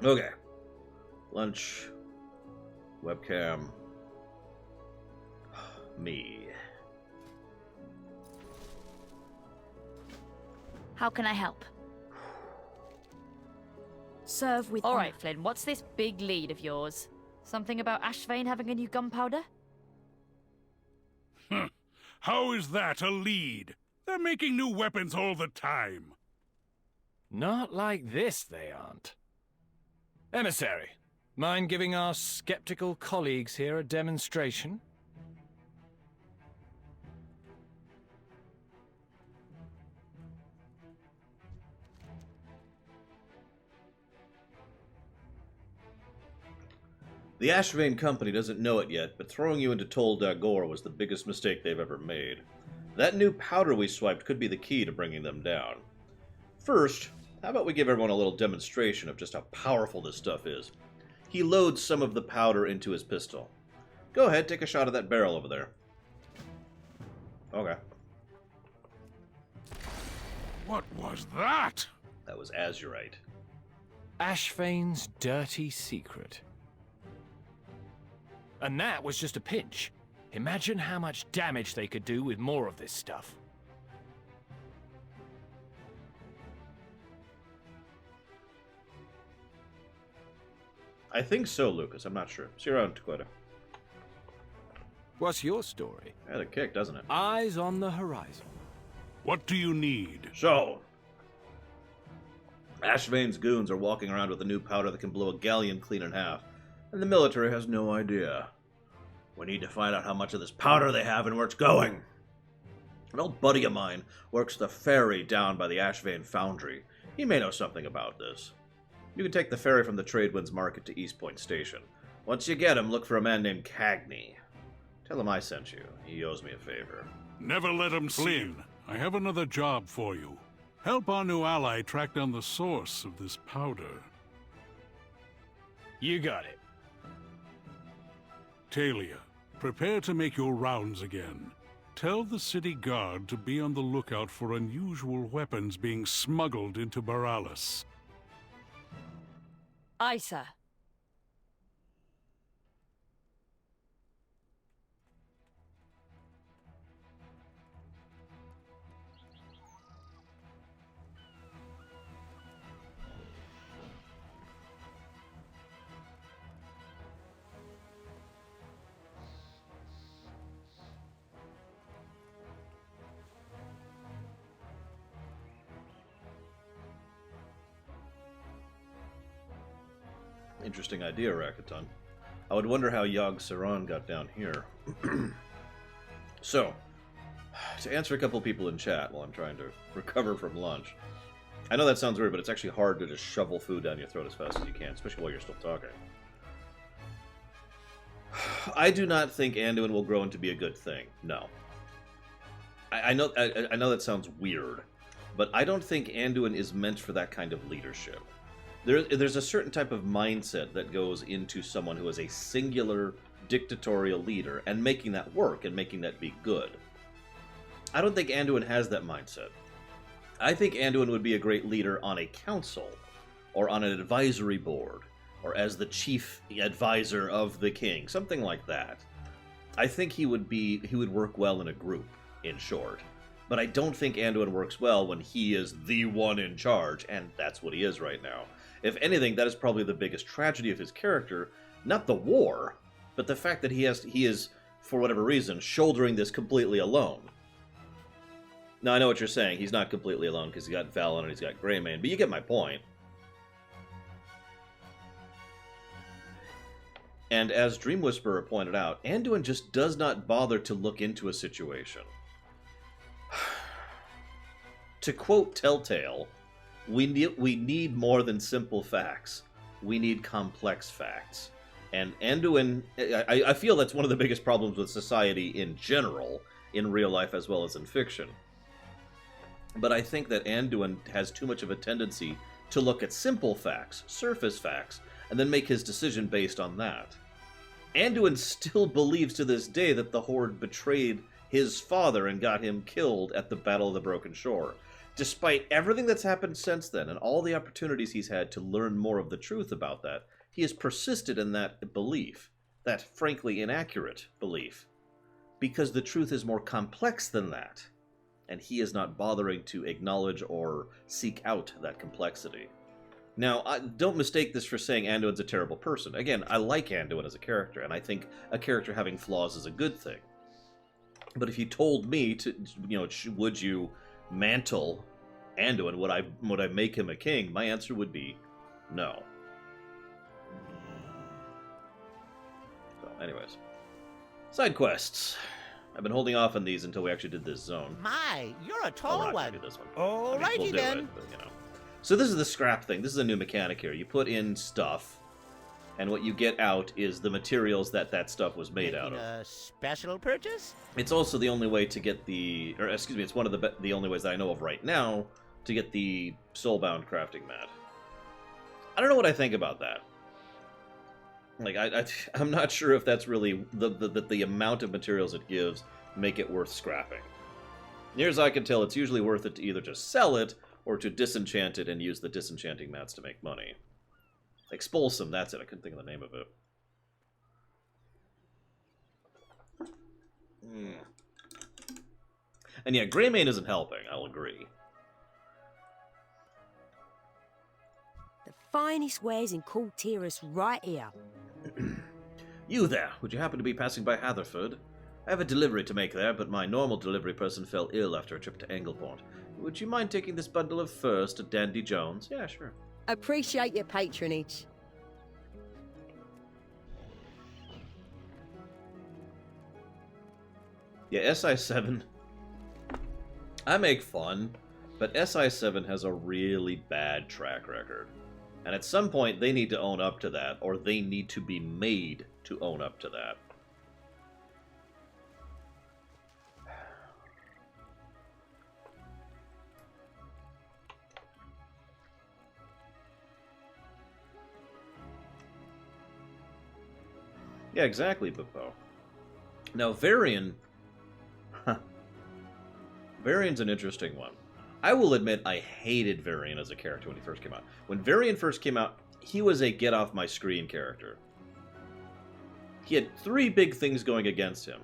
Okay. Lunch. Webcam. Me. How can I help? Serve with All honor. right, Flynn, what's this big lead of yours? Something about Ashvane having a new gunpowder? How is that a lead? They're making new weapons all the time. Not like this, they aren't. Emissary, mind giving our skeptical colleagues here a demonstration? The Ashvane Company doesn't know it yet, but throwing you into Tol Dagor was the biggest mistake they've ever made. That new powder we swiped could be the key to bringing them down. First, how about we give everyone a little demonstration of just how powerful this stuff is? He loads some of the powder into his pistol. Go ahead, take a shot at that barrel over there. Okay. What was that? That was Azurite. Ashvane's dirty secret. And that was just a pinch. Imagine how much damage they could do with more of this stuff. I think so, Lucas. I'm not sure. See you around, Taquetta. What's your story? Had a kick, doesn't it? Eyes on the horizon. What do you need? So, Ashvane's goons are walking around with a new powder that can blow a galleon clean in half, and the military has no idea. We need to find out how much of this powder they have and where it's going. An old buddy of mine works the ferry down by the Ashvane foundry. He may know something about this. You can take the ferry from the Tradewinds Market to East Point Station. Once you get him, look for a man named Cagney. Tell him I sent you. He owes me a favor. Never let him Flynn, I have another job for you. Help our new ally track down the source of this powder. You got it. Talia, prepare to make your rounds again. Tell the city guard to be on the lookout for unusual weapons being smuggled into Baralis. Aye, sir. Interesting idea, Rakaton. I would wonder how Yogg Saron got down here. So, to answer a couple people in chat while I'm trying to recover from lunch. I know that sounds weird, but it's actually hard to just shovel food down your throat as fast as you can, especially while you're still talking. I do not think Anduin will grow into be a good thing. No. I know that sounds weird, but I don't think Anduin is meant for that kind of leadership. There's a certain type of mindset that goes into someone who is a singular dictatorial leader and making that work and making that be good. I don't think Anduin has that mindset. I think Anduin would be a great leader on a council or on an advisory board or as the chief advisor of the king, something like that. I think he would work well in a group, in short. But I don't think Anduin works well when he is the one in charge, and that's what he is right now. If anything, that is probably the biggest tragedy of his character, not the war, but the fact that he is, for whatever reason, shouldering this completely alone. Now, I know what you're saying. He's not completely alone because he's got Valen and he's got Greymane, but you get my point. And as Dream Whisperer pointed out, Anduin just does not bother to look into a situation. To quote Telltale, we need more than simple facts. We need complex facts. And Anduin, I feel that's one of the biggest problems with society in general, in real life as well as in fiction. But I think that Anduin has too much of a tendency to look at simple facts, surface facts, and then make his decision based on that. Anduin still believes to this day that the Horde betrayed his father and got him killed at the Battle of the Broken Shore. despite everything that's happened since then and all the opportunities he's had to learn more of the truth about that, he has persisted in that belief, that frankly inaccurate belief, because the truth is more complex than that, and he is not bothering to acknowledge or seek out that complexity. Now, don't mistake this for saying Anduin's a terrible person. Again, I like Anduin as a character, and I think a character having flaws is a good thing. But if you told me to, would you mantle Anduin, would I make him a king? My answer would be no. So, anyways. Side quests. I've been holding off on these until we actually did this zone. My, you're a We're tall not one. gonna do this one. Alrighty we'll do then. it, but, So this is the scrap thing. This is a new mechanic here. You put in stuff, and what you get out is the materials that stuff was made out of. A special purchase? It's also the only way to get it's one of the only ways that I know of right now to get the Soulbound crafting mat. I don't know what I think about that. Like, I'm not sure if that's really the amount of materials it gives make it worth scrapping. Near as I can tell, it's usually worth it to either just sell it or to disenchant it and use the disenchanting mats to make money. Expulsum, that's it. I couldn't think of the name of it. And yeah, Greymane isn't helping, I'll agree. The finest wares in Cool Tyrus right here. You there, would you happen to be passing by Hatherford? I have a delivery to make there, but my normal delivery person fell ill after a trip to Angleport. Would you mind taking this bundle of furs to Dandy Jones? Yeah, sure. Appreciate your patronage. Yeah, SI7. I make fun, but SI7 has a really bad track record. And at some point, they need to own up to that, or they need to be made to own up to that. Yeah, exactly, Bippo. Now, Varian... Varian's an interesting one. I will admit I hated Varian as a character when he first came out. When Varian first came out, he was a get-off-my-screen character. He had three big things going against him.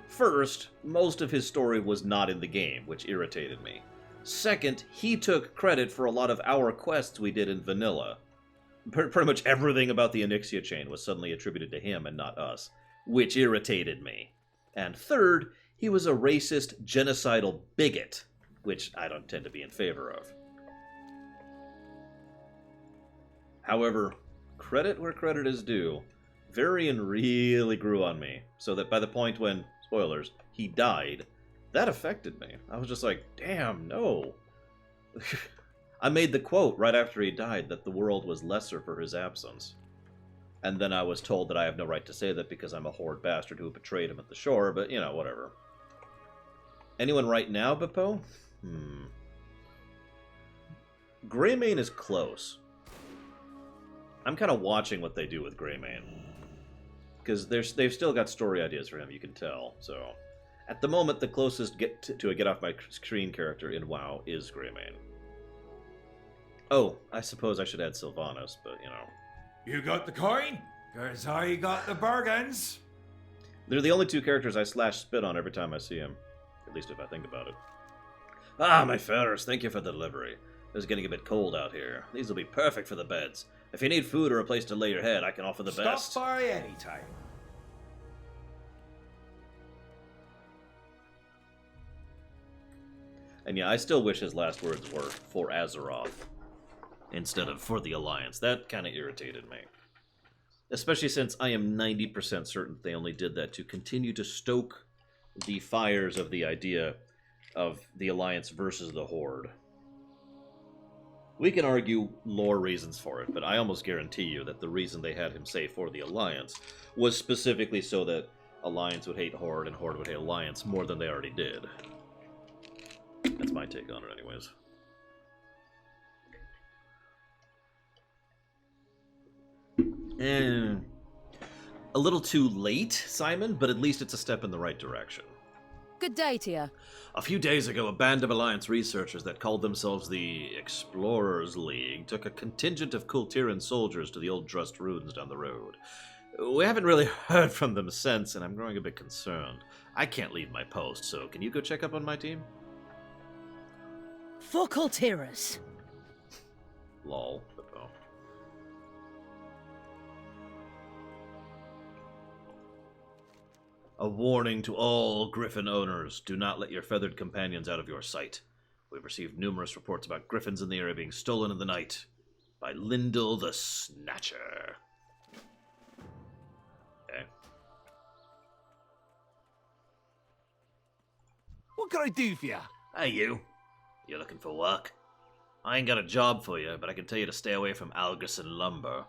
First, most of his story was not in the game, which irritated me. Second, he took credit for a lot of our quests we did in vanilla. Pretty much everything about the Onyxia chain was suddenly attributed to him and not us, which irritated me. And third, he was a racist, genocidal bigot, which I don't tend to be in favor of. However, credit where credit is due, Varian really grew on me, so that by the point when, spoilers, he died, that affected me. I was just like, damn, no. I made the quote right after he died that the world was lesser for his absence. And then I was told that I have no right to say that because I'm a Horde bastard who betrayed him at the shore, but, whatever. Anyone right now, Bippo? Greymane is close. I'm kind of watching what they do with Greymane. Because they've still got story ideas for him, you can tell. So, at the moment, the closest to a get-off-my-screen character in WoW is Greymane. Oh, I suppose I should add Sylvanas, but, You got the coin? 'Cause I got the bargains. They're the only two characters I spit on every time I see him. At least if I think about it. Ah, my fares, thank you for the delivery. It's getting a bit cold out here. These will be perfect for the beds. If you need food or a place to lay your head, I can offer the best. Stop by any time. And yeah, I still wish his last words were for Azeroth instead of for the Alliance. That kind of irritated me. Especially since I am 90% certain they only did that to continue to stoke the fires of the idea of the Alliance versus the Horde. We can argue lore reasons for it, but I almost guarantee you that the reason they had him say for the Alliance was specifically so that Alliance would hate Horde and Horde would hate Alliance more than they already did. That's my take on it anyways. A little too late, Simon, but at least it's a step in the right direction. Good day to you. A few days ago, a band of Alliance researchers that called themselves the Explorers League took a contingent of Kultiran soldiers to the old Drust ruins down the road. We haven't really heard from them since, and I'm growing a bit concerned. I can't leave my post, so can you go check up on my team? For Kultiras. Lol. A warning to all Griffin owners. Do not let your feathered companions out of your sight. We've received numerous reports about griffins in the area being stolen in the night by Lyndall the Snatcher. Okay. What can I do for you? Hey, you. You looking for work? I ain't got a job for you, but I can tell you to stay away from Algerson Lumber.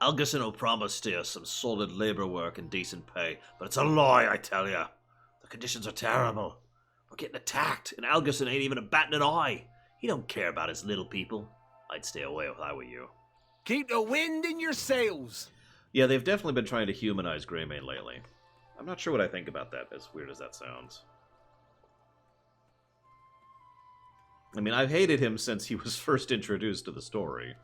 Algerson will promise you some solid labor work and decent pay, but it's a lie, I tell you. The conditions are terrible. We're getting attacked, and Algerson ain't even batting an eye. He don't care about his little people. I'd stay away if I were you. Keep the wind in your sails. Yeah, they've definitely been trying to humanize Greymane lately. I'm not sure what I think about that, as weird as that sounds. I mean, I've hated him since he was first introduced to the story.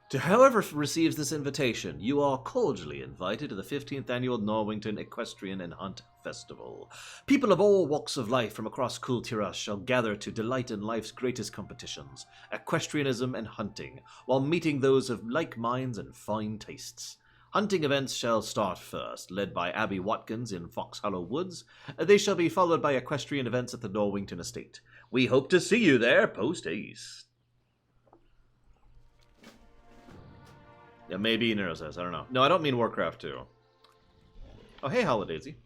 To whoever receives this invitation, you are cordially invited to the 15th Annual Norwington Equestrian and Hunt Festival. People of all walks of life from across Kultiras shall gather to delight in life's greatest competitions, equestrianism and hunting, while meeting those of like minds and fine tastes. Hunting events shall start first, led by Abby Watkins in Fox Hollow Woods. They shall be followed by equestrian events at the Norwington Estate. We hope to see you there post-haste. Yeah, maybe Nero says. I don't know. No, I don't mean Warcraft 2. Oh, hey, Holidaisy.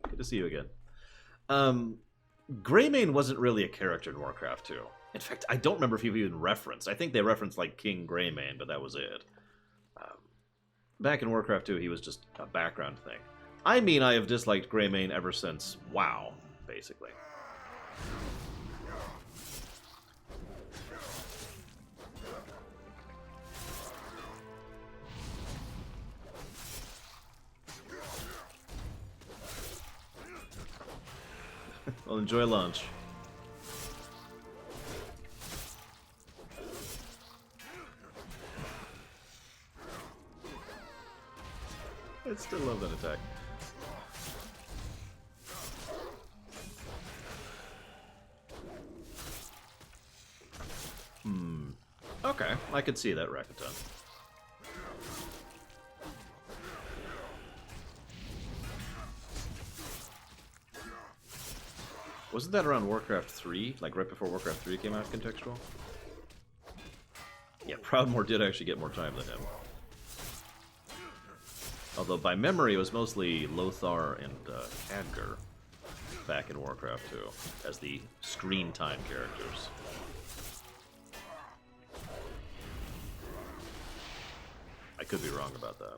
Good to see you again. Greymane wasn't really a character in Warcraft 2. In fact, I don't remember if he even referenced. I think they referenced, like, King Greymane, but that was it. Back in Warcraft 2, he was just a background thing. I mean, I have disliked Greymane ever since WoW, basically. Well, enjoy lunch. I still love that attack. Okay, I could see that Rakuten. Wasn't that around Warcraft 3? Like right before Warcraft 3 came out contextual? Yeah, Proudmoore did actually get more time than him. Although by memory it was mostly Lothar and Khadgar back in Warcraft 2 as the screen time characters. I could be wrong about that.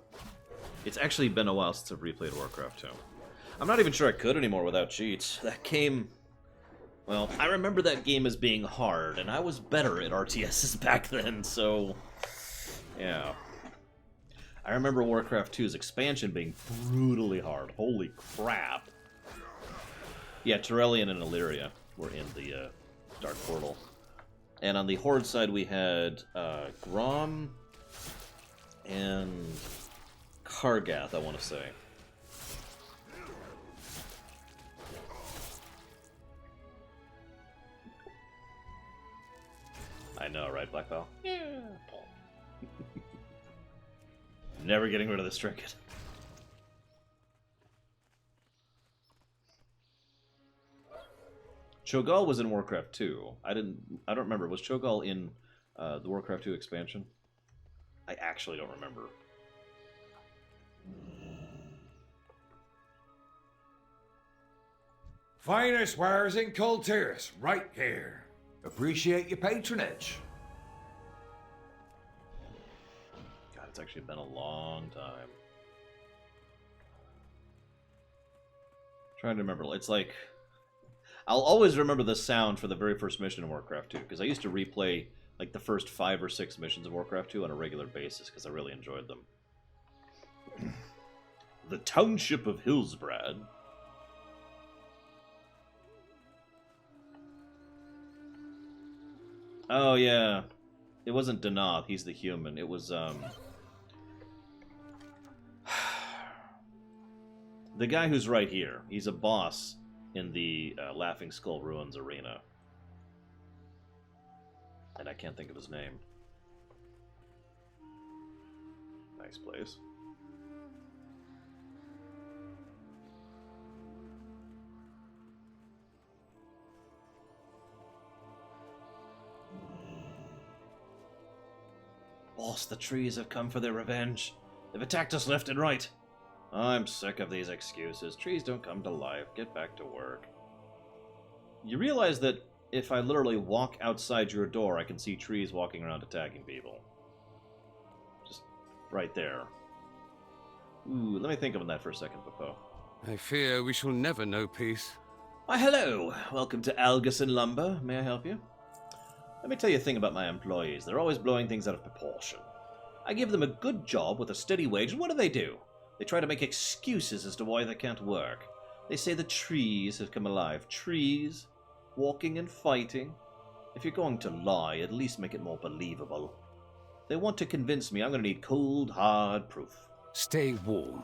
It's actually been a while since I've replayed Warcraft 2. I'm not even sure I could anymore without cheats. That game... Well, I remember that game as being hard, and I was better at RTSs back then, so... Yeah. I remember Warcraft 2's expansion being brutally hard. Holy crap. Yeah, Turelian and Illyria were in the Dark Portal. And on the Horde side we had Grom and Kargath, I want to say. I know, right, Black Bell? Yeah. Never getting rid of this trinket. Cho'Gall was in Warcraft 2. I don't remember. Was Cho'Gall in the Warcraft 2 expansion? I actually don't remember. Finest wares in Kultiras, right here. Appreciate your patronage. God, it's actually been a long time. Trying to remember. It's like... I'll always remember the sound for the very first mission in Warcraft 2, because I used to replay like the first 5 or 6 missions of Warcraft 2 on a regular basis, because I really enjoyed them. the township of Hillsbrad. Oh, yeah. It wasn't Danath, he's the human. It was, the guy who's right here. He's a boss in the Laughing Skull Ruins arena. And I can't think of his name. Nice place. Boss, the trees have come for their revenge. They've attacked us left and right. I'm sick of these excuses. Trees don't come to life. Get back to work. You realize that if I literally walk outside your door, I can see trees walking around attacking people. Just right there. Ooh, let me think on that for a second, Popo. I fear we shall never know peace. Why, hello. Welcome to Algerson Lumber. May I help you? Let me tell you a thing about my employees. They're always blowing things out of proportion. I give them a good job with a steady wage, and what do? They try to make excuses as to why they can't work. They say the trees have come alive. Trees? Walking and fighting? If you're going to lie, at least make it more believable. If they want to convince me, I'm going to need cold, hard proof. Stay warm.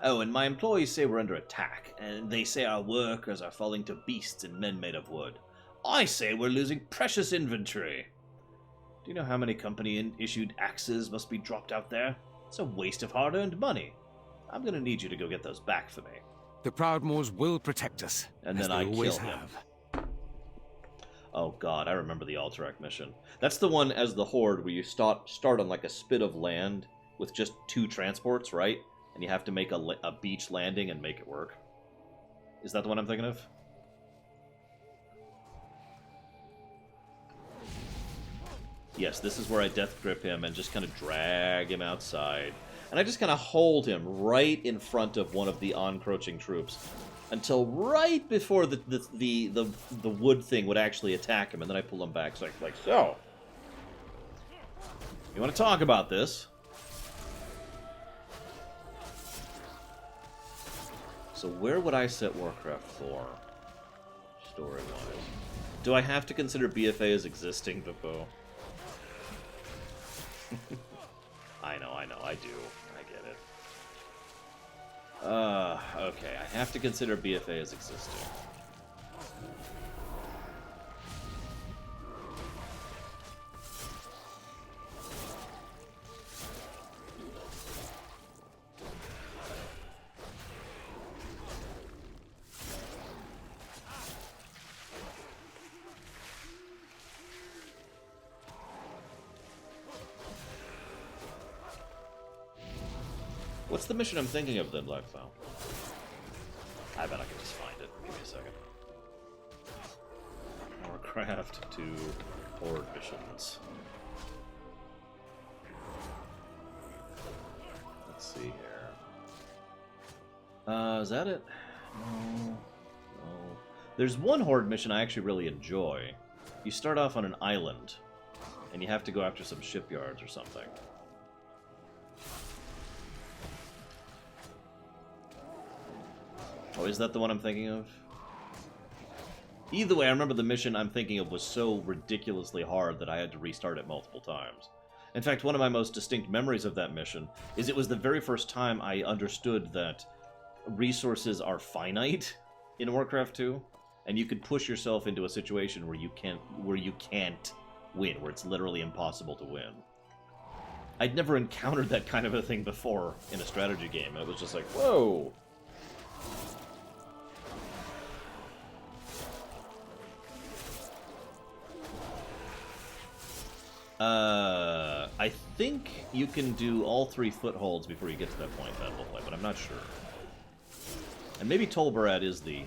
Oh, and my employees say we're under attack, and they say our workers are falling to beasts and men made of wood. I say we're losing precious inventory. Do you know how many company-issued axes must be dropped out there? It's a waste of hard-earned money. I'm going to need you to go get those back for me. The Proudmoors will protect us, And as then I they always kill him. have. Oh god, I remember the Alterac mission. That's the one as the Horde where you start on like a spit of land with just 2 transports, right? And you have to make a beach landing and make it work. Is that the one I'm thinking of? Yes, this is where I death grip him and just kind of drag him outside. And I just kind of hold him right in front of one of the encroaching troops until right before the wood thing would actually attack him, and then I pull him back. So like so. You want to talk about this? So where would I set Warcraft 4? Story-wise. Do I have to consider BFA as existing, Vipo? I know, I do. I get it. Okay, I have to consider BFA as existing. What's the mission I'm thinking of then, Blackfile? I bet I can just find it. Give me a second. Warcraft 2 Horde missions. Let's see here. Is that it? No. There's one Horde mission I actually really enjoy. You start off on an island, and you have to go after some shipyards or something. Oh, is that the one I'm thinking of? Either way, I remember the mission I'm thinking of was so ridiculously hard that I had to restart it multiple times. In fact, one of my most distinct memories of that mission is it was the very first time I understood that resources are finite in Warcraft 2, and you could push yourself into a situation where you can't win, where it's literally impossible to win. I'd never encountered that kind of a thing before in a strategy game, and it was just like, whoa! I think you can do all 3 footholds before you get to that point, but I'm not sure. And maybe Tolbarad is the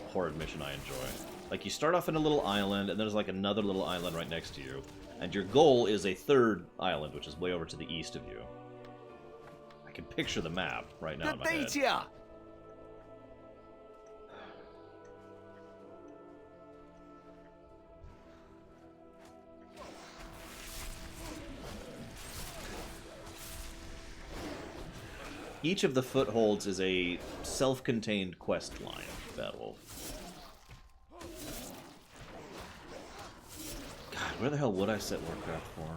Horde mission I enjoy. Like, you start off in a little island, and there's like another little island right next to you, and your goal is a 3rd island, which is way over to the east of you. I can picture the map right now in my head. Each of the footholds is a self-contained quest line, Bad Wolf. God, where the hell would I set Warcraft for?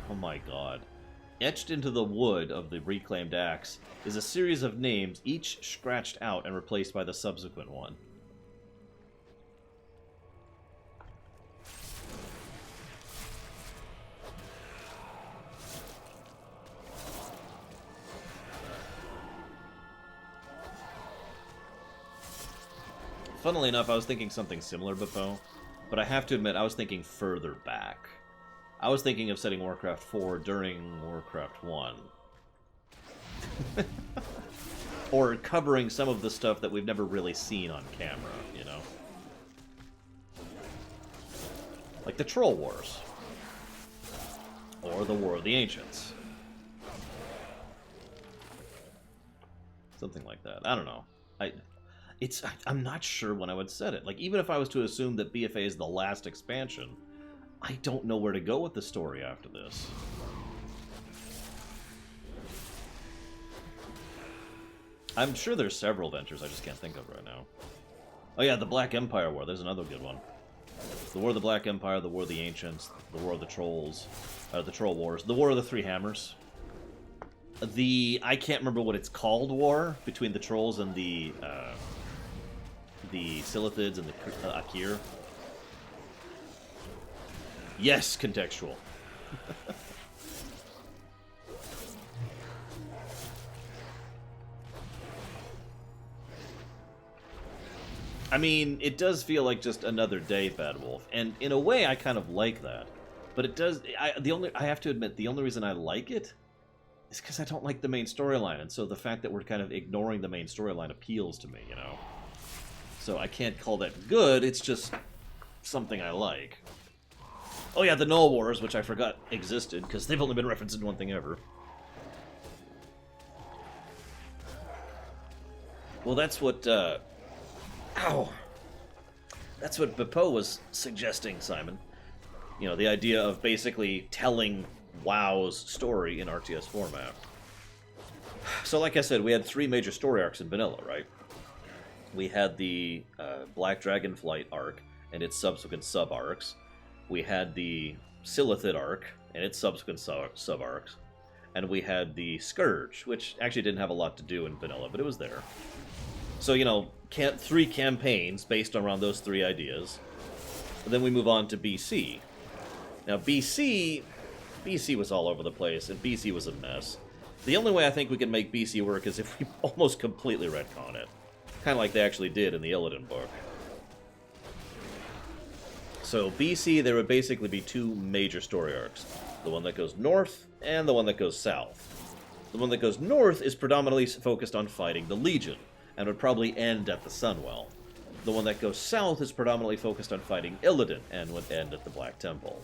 Oh my god. Etched into the wood of the reclaimed axe is a series of names, each scratched out and replaced by the subsequent one. Funnily enough, I was thinking something similar, Beppo, but I have to admit, I was thinking further back. I was thinking of setting Warcraft 4 during Warcraft 1. Or covering some of the stuff that we've never really seen on camera, you know? Like the Troll Wars. Or the War of the Ancients. Something like that. I don't know. I'm not sure when I would set it. Like, even if I was to assume that BFA is the last expansion, I don't know where to go with the story after this. I'm sure there's several ventures I just can't think of right now. Oh yeah, the Black Empire War. There's another good one. The War of the Black Empire, the War of the Ancients, the War of the Trolls, the Troll Wars, the War of the Three Hammers. I can't remember what it's called, war between the Trolls and the Silithids and the Akir. Yes, contextual. I mean, it does feel like just another day, Bad Wolf, and in a way, I kind of like that. But it does. I have to admit, the only reason I like it is because I don't like the main storyline, and so the fact that we're kind of ignoring the main storyline appeals to me, you know. So I can't call that good. It's just something I like. Oh yeah, the Null Wars, which I forgot existed because they've only been referenced in one thing ever. Well, that's what. Ow! That's what Beppo was suggesting, Simon. You know, the idea of basically telling WoW's story in RTS format. So, like I said, we had 3 major story arcs in vanilla, right? We had the Black Dragonflight arc and its subsequent sub-arcs. We had the Silithid arc and its subsequent sub-arcs. And we had the Scourge, which actually didn't have a lot to do in vanilla, but it was there. So, you know, 3 campaigns based around those 3 ideas. And then we move on to BC. Now, BC was all over the place, and BC was a mess. The only way I think we can make BC work is if we almost completely retcon it. Kind of like they actually did in the Illidan book. So, BC, there would basically be 2 major story arcs. The one that goes north, and the one that goes south. The one that goes north is predominantly focused on fighting the Legion, and would probably end at the Sunwell. The one that goes south is predominantly focused on fighting Illidan, and would end at the Black Temple.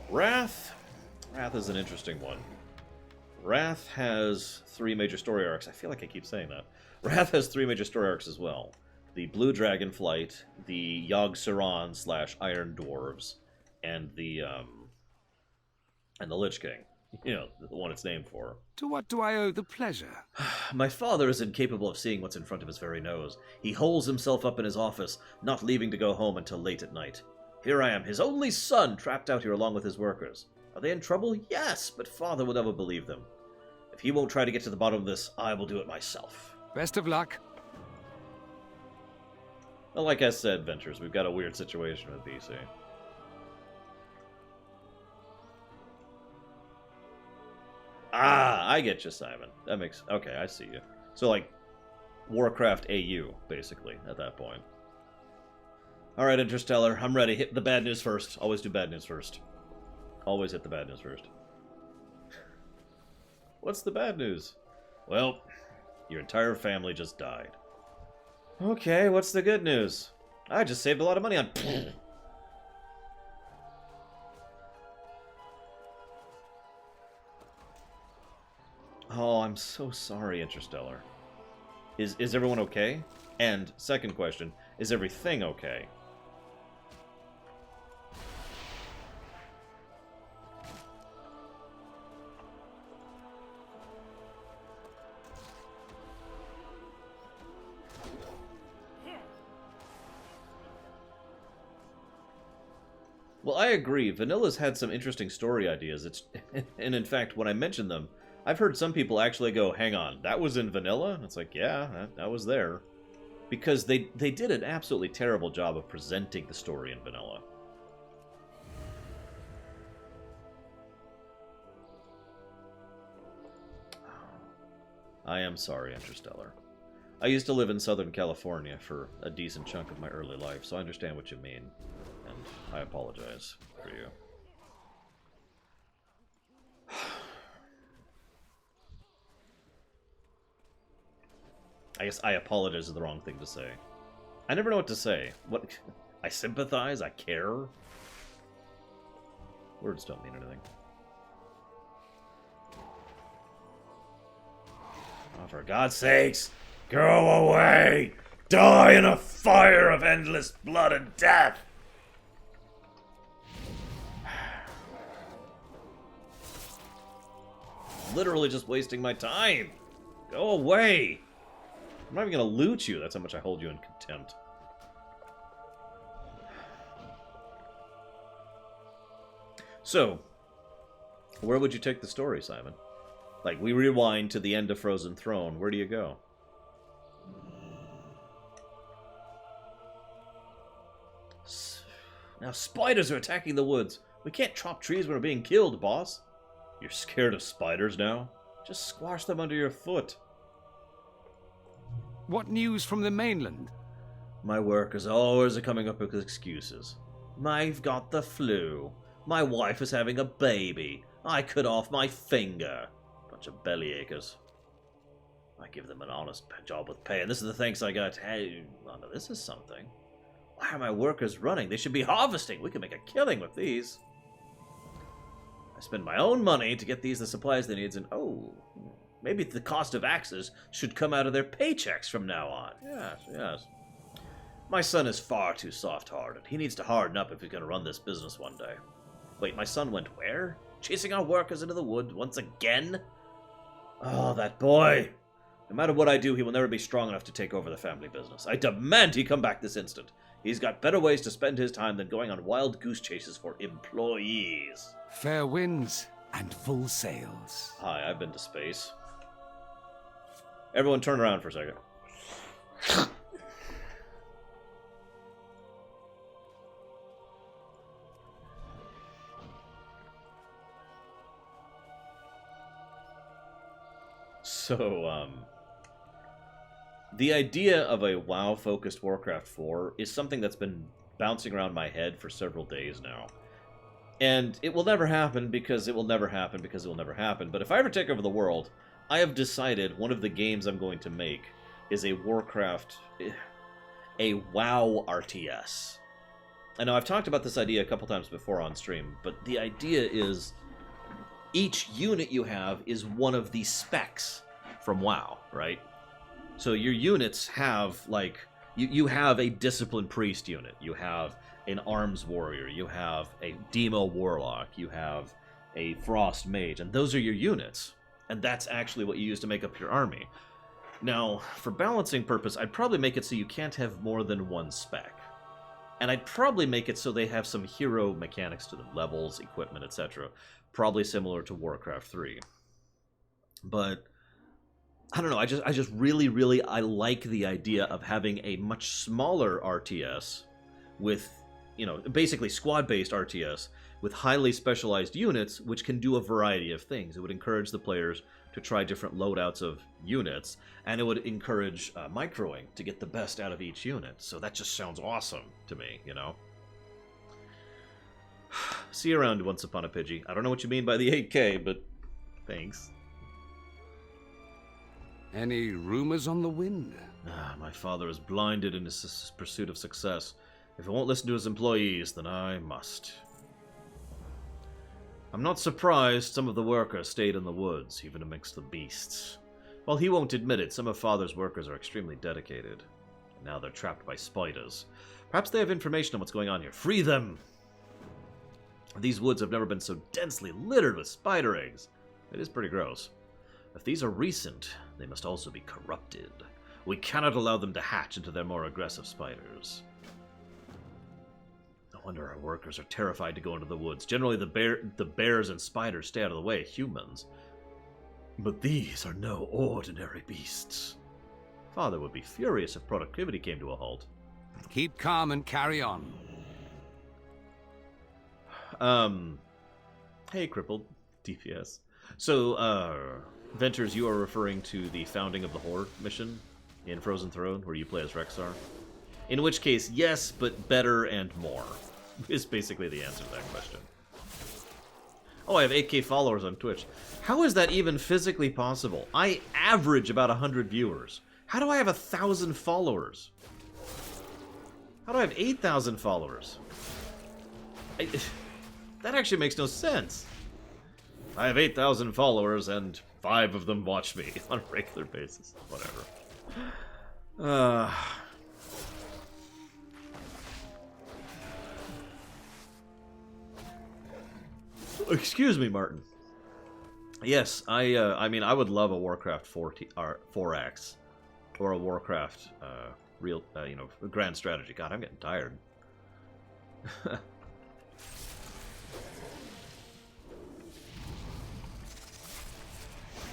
Wrath is an interesting one. Wrath has 3 major story arcs. I feel like I keep saying that. Wrath has 3 major story arcs as well. The Blue Dragonflight, the Yogg-Saron / Iron Dwarves, and the Lich King. You know, the one it's named for. To what do I owe the pleasure? My father is incapable of seeing what's in front of his very nose. He holes himself up in his office, not leaving to go home until late at night. Here I am, his only son, trapped out here along with his workers. Are they in trouble? Yes, but father will never believe them. If he won't try to get to the bottom of this, I will do it myself. Best of luck. Well, like I said, Ventures, we've got a weird situation with BC. Ah, I get you, Simon. That makes... Okay, I see you. So, like, Warcraft AU, basically, at that point. Alright, Interstellar, I'm ready. Hit the bad news first. Always do bad news first. Always hit the bad news first. What's the bad news? Well, your entire family just died. Okay, what's the good news? I just saved a lot of money on... Oh, I'm so sorry, Interstellar. Is everyone okay? And second question, is everything okay? Well, I agree. Vanilla's had some interesting story ideas. And in fact, when I mention them, I've heard some people actually go, hang on, that was in Vanilla? And it's like, yeah, that was there. Because they did an absolutely terrible job of presenting the story in Vanilla. I am sorry, Interstellar. I used to live in Southern California for a decent chunk of my early life, so I understand what you mean. And I apologize for you. I guess I apologize is the wrong thing to say. I never know what to say. What? I sympathize? I care? Words don't mean anything. Oh, for God's sakes! Go away! Die in a fire of endless blood and death! Literally just wasting my time! Go away! I'm not even gonna loot you, that's how much I hold you in contempt. So, where would you take the story, Simon? Like, we rewind to the end of Frozen Throne, where do you go? Now spiders are attacking the woods. We can't chop trees when we're being killed, boss. You're scared of spiders now? Just squash them under your foot. What news from the mainland? My workers always are coming up with excuses. I've got the flu. My wife is having a baby. I cut off my finger. Bunch of bellyachers. I give them an honest job with pay, and this is the thanks I got. Hey, well, no, this is something. Why are my workers running? They should be harvesting. We can make a killing with these. I spend my own money to get these the supplies they need, and oh, maybe the cost of axes should come out of their paychecks from now on. Yes, yes. My son is far too soft-hearted. He needs to harden up if he's going to run this business one day. Wait, my son went where? Chasing our workers into the woods once again? Oh, that boy. No matter what I do, he will never be strong enough to take over the family business. I demand he come back this instant. He's got better ways to spend his time than going on wild goose chases for employees. Fair winds and full sails. Hi, I've been to space. Everyone turn around for a second. So, the idea of a WoW-focused Warcraft 4 is something that's been bouncing around my head for several days now. And it will never happen because it will never happen because it will never happen. But if I ever take over the world, I have decided one of the games I'm going to make is a Warcraft... a WoW RTS. I know I've talked about this idea a couple times before on stream, but the idea is each unit you have is one of the specs from WoW, right? So your units have, like, you have a Disciplined Priest unit, you have an Arms Warrior, you have a Demo Warlock, you have a Frost Mage, and those are your units. And that's actually what you use to make up your army. Now, for balancing purpose, I'd probably make it so you can't have more than one spec. And I'd probably make it so they have some hero mechanics to them, levels, equipment, etc. Probably similar to Warcraft 3. But I don't know, I just really I like the idea of having a much smaller RTS with, you know, basically squad-based RTS with highly specialized units which can do a variety of things. It would encourage the players to try different loadouts of units, and it would encourage microing to get the best out of each unit. So that just sounds awesome to me, you know? See you around, Once Upon a Pidgey. I don't know what you mean by the 8K, but thanks. Any rumors on the wind? My father is blinded in his pursuit of success. If he won't listen to his employees, then I must. I'm not surprised some of the workers stayed in the woods, even amongst the beasts. While he won't admit it, some of Father's workers are extremely dedicated. And now they're trapped by spiders. Perhaps they have information on what's going on here. Free them! These woods have never been so densely littered with spider eggs. It is pretty gross. If these are recent, they must also be corrupted. We cannot allow them to hatch into their more aggressive spiders. No wonder our workers are terrified to go into the woods. Generally, the bears and spiders stay out of the way, humans. But these are no ordinary beasts. Father would be furious if productivity came to a halt. Keep calm and carry on. Hey, crippled DPS. So, Ventures, you are referring to the Founding of the Horde mission in Frozen Throne, where you play as Rexar? In which case, yes, but better and more, is basically the answer to that question. Oh, I have 8K followers on Twitch. How is that even physically possible? I average about 100 viewers. How do I have 1,000 followers? How do I have 8,000 followers? That actually makes no sense. I have 8,000 followers and 5 of them watch me on a regular basis. Whatever. Excuse me, Martin. Yes, I mean, I would love a Warcraft 4X or a Warcraft real, grand strategy. God, I'm getting tired.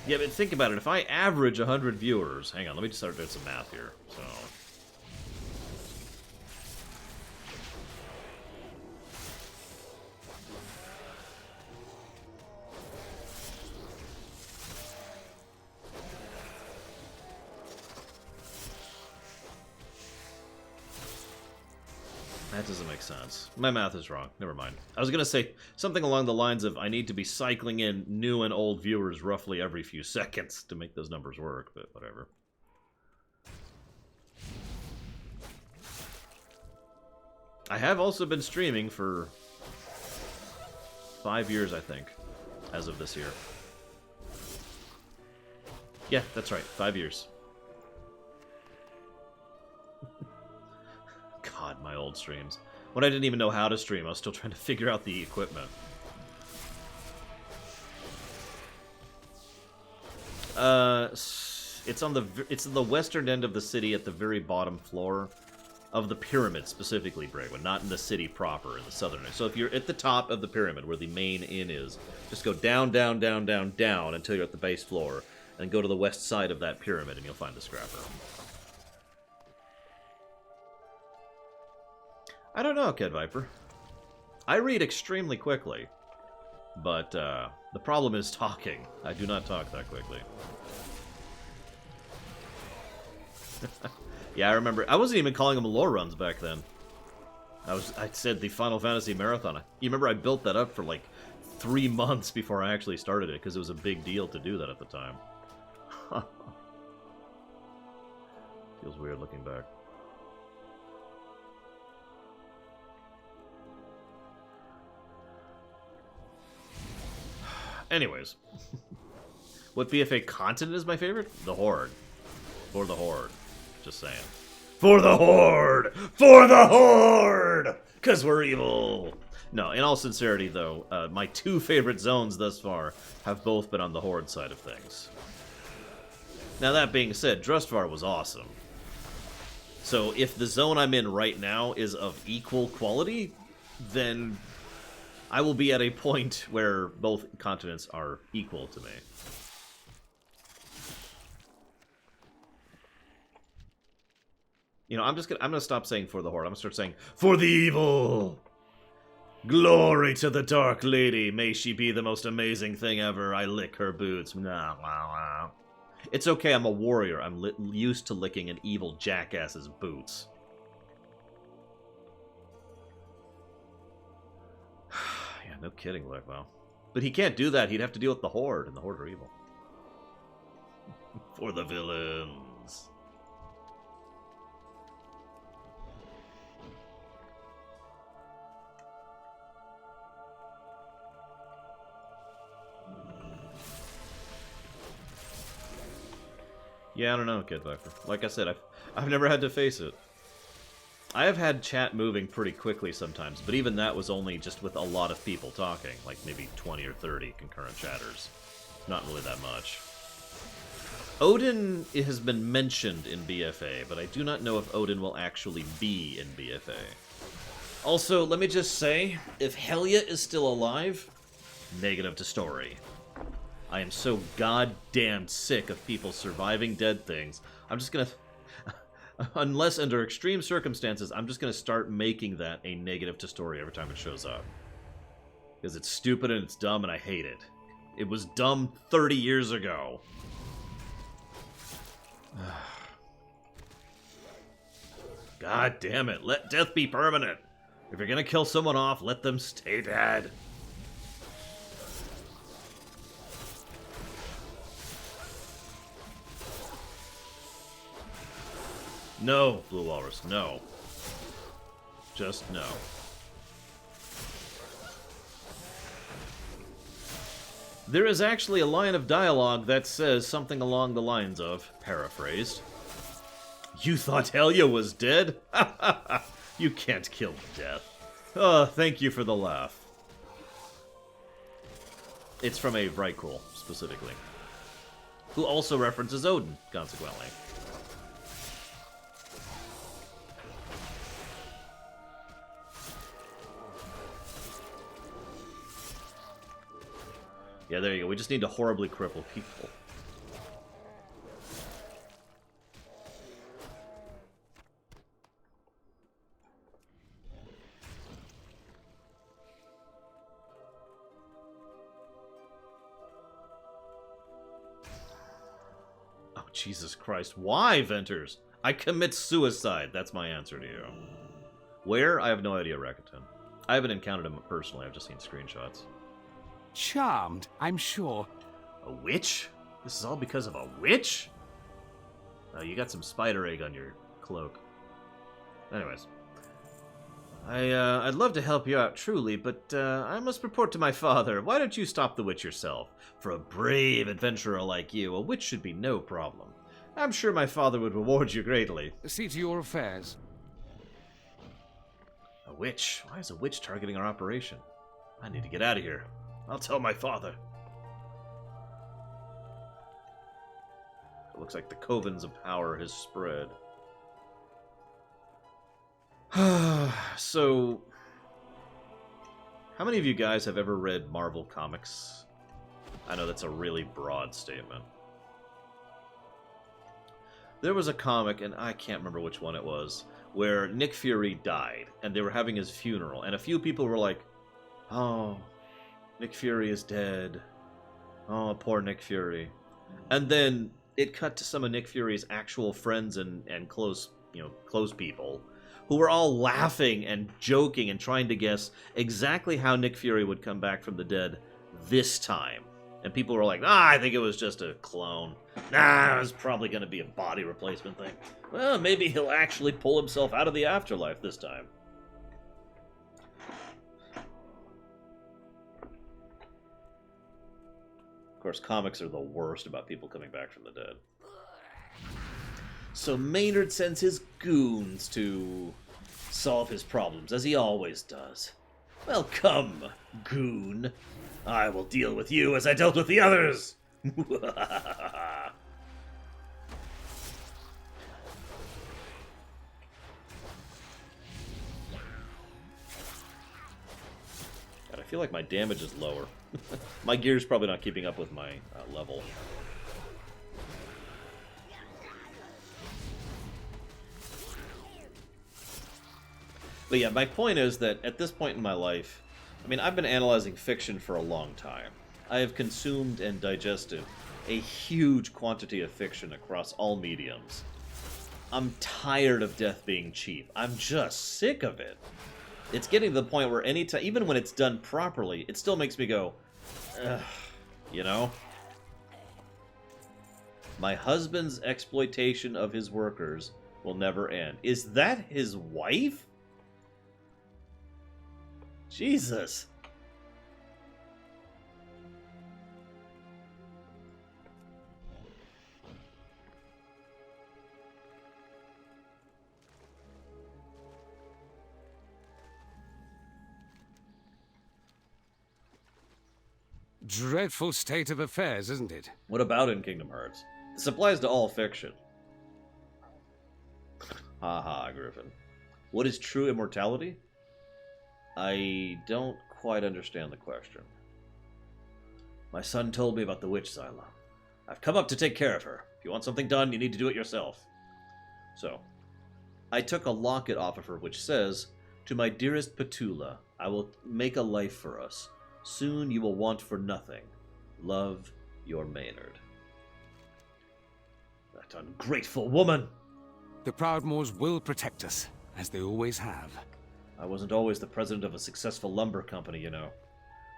Yeah, but think about it. If I average 100 viewers... Hang on, let me just start doing some math here. So... That doesn't make sense. My math is wrong. Never mind. I was going to say something along the lines of I need to be cycling in new and old viewers roughly every few seconds to make those numbers work, but whatever. I have also been streaming for 5 years, I think, as of this year. Yeah, that's right. 5 years. God, my old streams. When I didn't even know how to stream, I was still trying to figure out the equipment. It's on the western end of the city at the very bottom floor of the pyramid, specifically, Bragwin, not in the city proper, in the southern end. So if you're at the top of the pyramid, where the main inn is, just go down, down, down, down, down until you're at the base floor, and go to the west side of that pyramid, and you'll find the scrap room. I don't know, Ked Viper. I read extremely quickly, but the problem is talking. I do not talk that quickly. Yeah, I remember. I wasn't even calling them lore runs back then. I said the Final Fantasy Marathon. You remember I built that up for like 3 months before I actually started it, because it was a big deal to do that at the time. Feels weird looking back. Anyways. What BFA continent is my favorite? The Horde. For the Horde. Just saying. For the Horde! For the Horde! Because we're evil! No, in all sincerity, though, my 2 favorite zones thus far have both been on the Horde side of things. Now, that being said, Drustvar was awesome. So, if the zone I'm in right now is of equal quality, then I will be at a point where both continents are equal to me. You know, I'm gonna stop saying for the Horde. I'm gonna start saying for the evil. Glory to the Dark Lady. May she be the most amazing thing ever. I lick her boots. Nah, wow, wow. It's okay. I'm a warrior. I'm used to licking an evil jackass's boots. Yeah, no kidding, like, wow. But he can't do that. He'd have to deal with the Horde, and the Horde are evil. For the villains. Yeah, I don't know, Kid Viper. Like I said, I've never had to face it. I have had chat moving pretty quickly sometimes, but even that was only just with a lot of people talking, like maybe 20 or 30 concurrent chatters. Not really that much. Odin has been mentioned in BFA, but I do not know if Odin will actually be in BFA. Also, let me just say, if Helya is still alive, negative to story. I am so goddamn sick of people surviving dead things. I'm just gonna... Unless under extreme circumstances, I'm just gonna start making that a negative to story every time it shows up. Because it's stupid and it's dumb and I hate it. It was dumb 30 years ago. God damn it, let death be permanent. If you're gonna kill someone off, let them stay dead. No, Blue Walrus, no. Just no. There is actually a line of dialogue that says something along the lines of, paraphrased, "You thought Helya was dead? You can't kill death. Oh, thank you for the laugh." It's from a Vrykul, specifically. Who also references Odin, consequently. Yeah, there you go. We just need to horribly cripple people. Oh, Jesus Christ. Why, Venters? I commit suicide. That's my answer to you. Where? I have no idea, Rakuten. I haven't encountered him personally. I've just seen screenshots. Charmed, I'm sure. A witch? This is all because of a witch? Oh, you got some spider egg on your cloak. Anyways. I'd love to help you out, truly, but I must report to my father. Why don't you stop the witch yourself? For a brave adventurer like you, a witch should be no problem. I'm sure my father would reward you greatly. See to your affairs. A witch? Why is a witch targeting our operation? I need to get out of here. I'll tell my father. It looks like the covens of power has spread. So, how many of you guys have ever read Marvel Comics? I know that's a really broad statement. There was a comic, and I can't remember which one it was, where Nick Fury died, and they were having his funeral, and a few people were like, "Oh, Nick Fury is dead. Oh, poor Nick Fury." And then it cut to some of Nick Fury's actual friends and close people, who were all laughing and joking and trying to guess exactly how Nick Fury would come back from the dead this time. And people were like, I think it was just a clone. Nah, it was probably going to be a body replacement thing. Well, maybe he'll actually pull himself out of the afterlife this time. Of course, comics are the worst about people coming back from the dead. So Maynard sends his goons to solve his problems, as he always does. Well, come, goon. I will deal with you as I dealt with the others. God, I feel like my damage is lower. My gear's probably not keeping up with my level. But yeah, my point is that at this point in my life, I mean, I've been analyzing fiction for a long time. I have consumed and digested a huge quantity of fiction across all mediums. I'm tired of death being cheap. I'm just sick of it. It's getting to the point where anytime, even when it's done properly, it still makes me go, ugh, you know? My husband's exploitation of his workers will never end. Is that his wife? Jesus. dreadful state of affairs, isn't it? What about in Kingdom Hearts? This applies to all fiction. Haha, Griffin. What is true immortality? I don't quite understand the question. My son told me about the witch Xyla. I've come up to take care of her. If you want something done, you need to do it yourself. So, I took a locket off of her which says, "To my dearest Petula, I will make a life for us. Soon you will want for nothing. Love, your Maynard." That ungrateful woman! The Proudmoores will protect us, as they always have. I wasn't always the president of a successful lumber company, you know.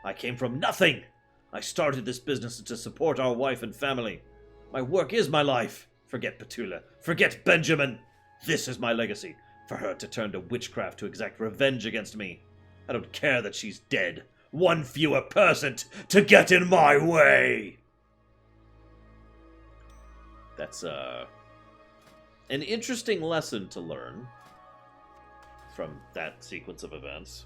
I came from nothing! I started this business to support our wife and family. My work is my life. Forget Petula. Forget Benjamin. This is my legacy. For her to turn to witchcraft to exact revenge against me. I don't care that she's dead. One fewer person to get in my way! That's, an interesting lesson to learn from that sequence of events.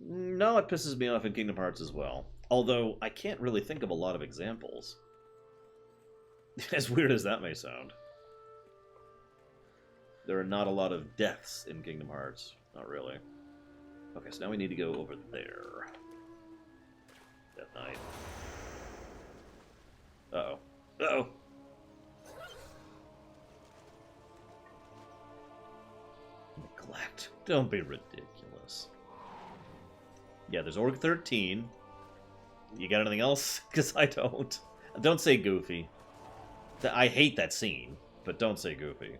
No, it pisses me off in Kingdom Hearts as well. Although, I can't really think of a lot of examples. As weird as that may sound. There are not a lot of deaths in Kingdom Hearts. Not really. Okay, so now we need to go over there. Death Knight. Uh-oh. Uh-oh! Neglect. Don't be ridiculous. Yeah, there's Org 13. You got anything else? Because I don't. Don't say Goofy. I hate that scene, but don't say Goofy.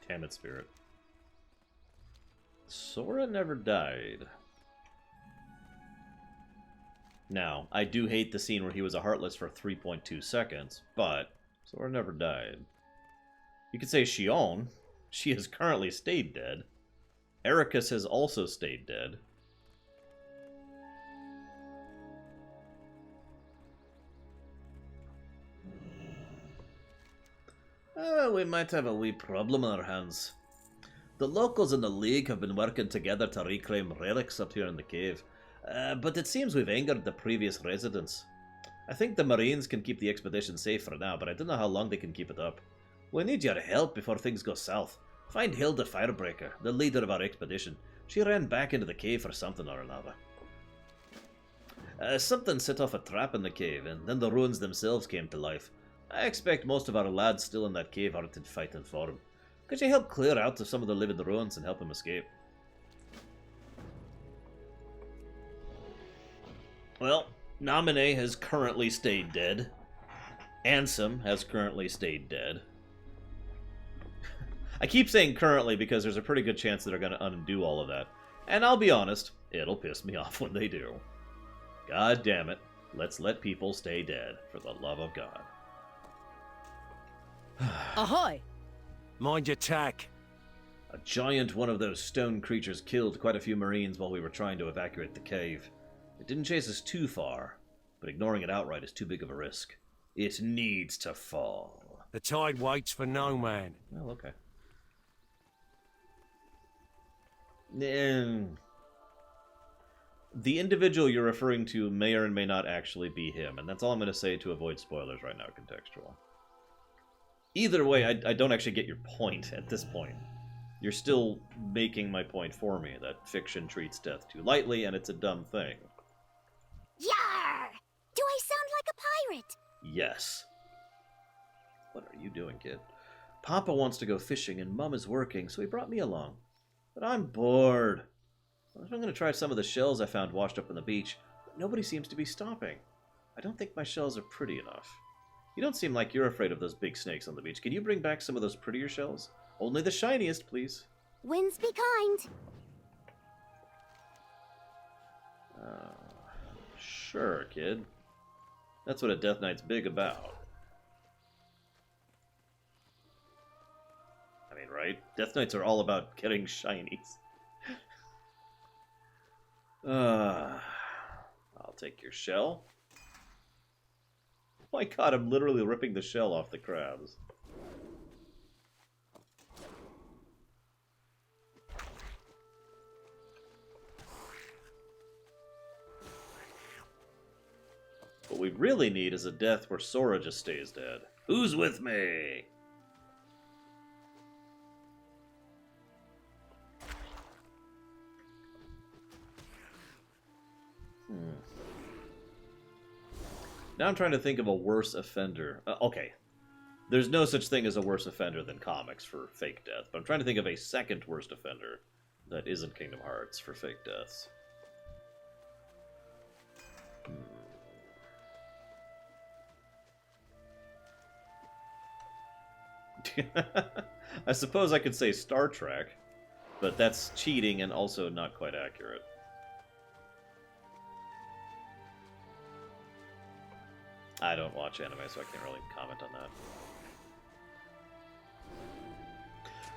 Damn it, Spirit. Sora never died. Now, I do hate the scene where he was a Heartless for 3.2 seconds, but Sora never died. You could say Xion. She has currently stayed dead. Ericus has also stayed dead. We might have a wee problem on our hands. The locals in the League have been working together to reclaim relics up here in the cave, but it seems we've angered the previous residents. I think the Marines can keep the expedition safe for now, but I don't know how long they can keep it up. We need your help before things go south. Find Hilda Firebreaker, the leader of our expedition. She ran back into the cave for something or another. Something set off a trap in the cave, and then the ruins themselves came to life. I expect most of our lads still in that cave aren't in fighting form. Could you help clear out of some of the living ruins and help them escape? Well, Naminé has currently stayed dead. Ansem has currently stayed dead. I keep saying currently because there's a pretty good chance that they're going to undo all of that. And I'll be honest, it'll piss me off when they do. God damn it, let's let people stay dead, for the love of God. Ahoy! Mind your tack. A giant one of those stone creatures killed quite a few Marines while we were trying to evacuate the cave. It didn't chase us too far, but ignoring it outright is too big of a risk. It needs to fall. The tide waits for no man. Well, okay. The individual you're referring to may or may not actually be him, and that's all I'm going to say to avoid spoilers right now, contextual. Either way, I don't actually get your point at this point. You're still making my point for me, that fiction treats death too lightly, and it's a dumb thing. Yar! Do I sound like a pirate? Yes. What are you doing, kid? Papa wants to go fishing, and Mum is working, so he brought me along. But I'm bored. I'm going to try some of the shells I found washed up on the beach, but nobody seems to be stopping. I don't think my shells are pretty enough. You don't seem like you're afraid of those big snakes on the beach. Can you bring back some of those prettier shells? Only the shiniest, please. Winds be kind. Sure, kid. That's what a Death Knight's big about. I mean, right? Death Knights are all about getting shinies. I'll take your shell. Oh my god, I'm literally ripping the shell off the crabs. What we really need is a death where Sora just stays dead. Who's with me? Now I'm trying to think of a worse offender. Okay. There's no such thing as a worse offender than comics for fake death, but I'm trying to think of a second worst offender that isn't Kingdom Hearts for fake deaths. I suppose I could say Star Trek, but that's cheating and also not quite accurate. I don't watch anime, so I can't really comment on that.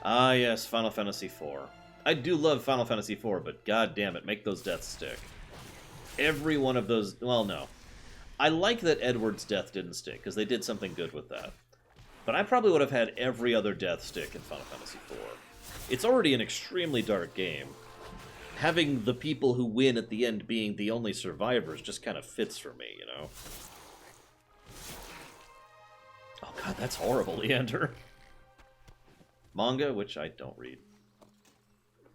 Ah, yes, Final Fantasy IV. I do love Final Fantasy IV, but god damn it, make those deaths stick. Every one of those... Well, no. I like that Edward's death didn't stick, because they did something good with that. But I probably would have had every other death stick in Final Fantasy IV. It's already an extremely dark game. Having the people who win at the end being the only survivors just kind of fits for me, you know? Oh god, that's horrible, Leander. Manga, which I don't read.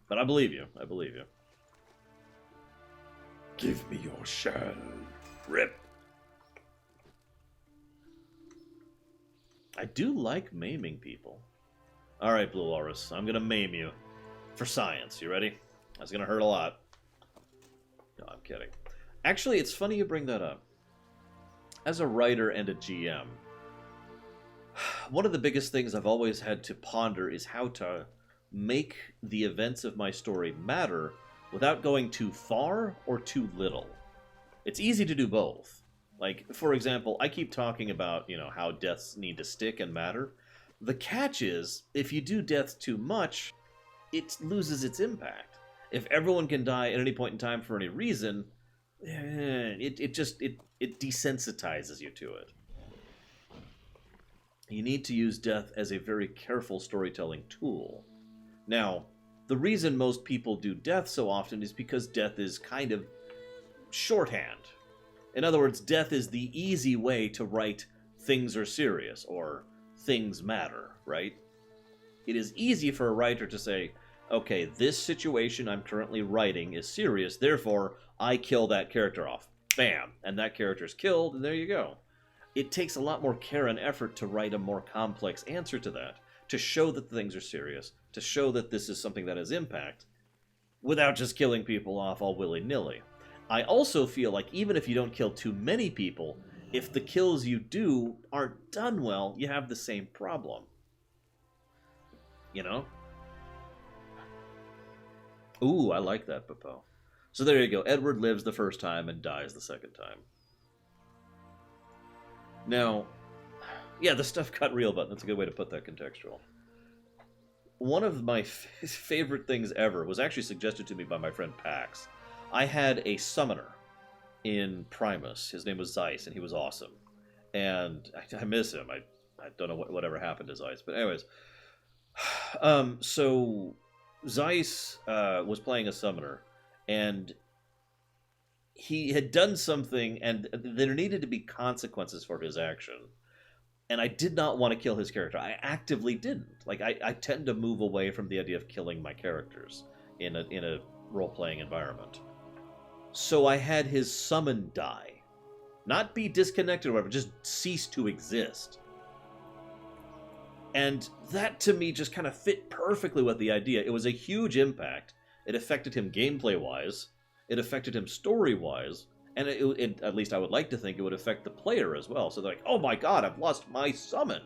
But I believe you. I believe you. Give me your shell. Rip. I do like maiming people. Alright, Blue Walrus. I'm gonna maim you. For science. You ready? That's gonna hurt a lot. No, I'm kidding. Actually, it's funny you bring that up. As a writer and a GM, one of the biggest things I've always had to ponder is how to make the events of my story matter without going too far or too little. It's easy to do both. Like, for example, I keep talking about, you know, how deaths need to stick and matter. The catch is, if you do death too much, it loses its impact. If everyone can die at any point in time for any reason, it desensitizes you to it. You need to use death as a very careful storytelling tool. Now, the reason most people do death so often is because death is kind of shorthand. In other words, death is the easy way to write things are serious, or things matter, right? It is easy for a writer to say, okay, this situation I'm currently writing is serious, therefore I kill that character off. Bam! And that character's killed, and there you go. It takes a lot more care and effort to write a more complex answer to that, to show that things are serious, to show that this is something that has impact, without just killing people off all willy-nilly. I also feel like even if you don't kill too many people, if the kills you do aren't done well, you have the same problem. You know? Ooh, I like that, Popo. So there you go. Edward lives the first time and dies the second time. Now, yeah, the stuff got real button. That's a good way to put that contextual. One of my favorite things ever was actually suggested to me by my friend Pax. I had a summoner in Primus. His name was Zeiss, and he was awesome. And I miss him. I don't know whatever happened to Zeiss. But anyways, so Zeiss was playing a summoner, and he had done something, and there needed to be consequences for his action. And I did not want to kill his character. I actively didn't. Like, I tend to move away from the idea of killing my characters in a role-playing environment. So I had his summon die. Not be disconnected or whatever, just cease to exist. And that, to me, just kind of fit perfectly with the idea. It was a huge impact. It affected him gameplay-wise. It affected him story-wise. And at least I would like to think it would affect the player as well. So they're like, oh my god, I've lost my summon.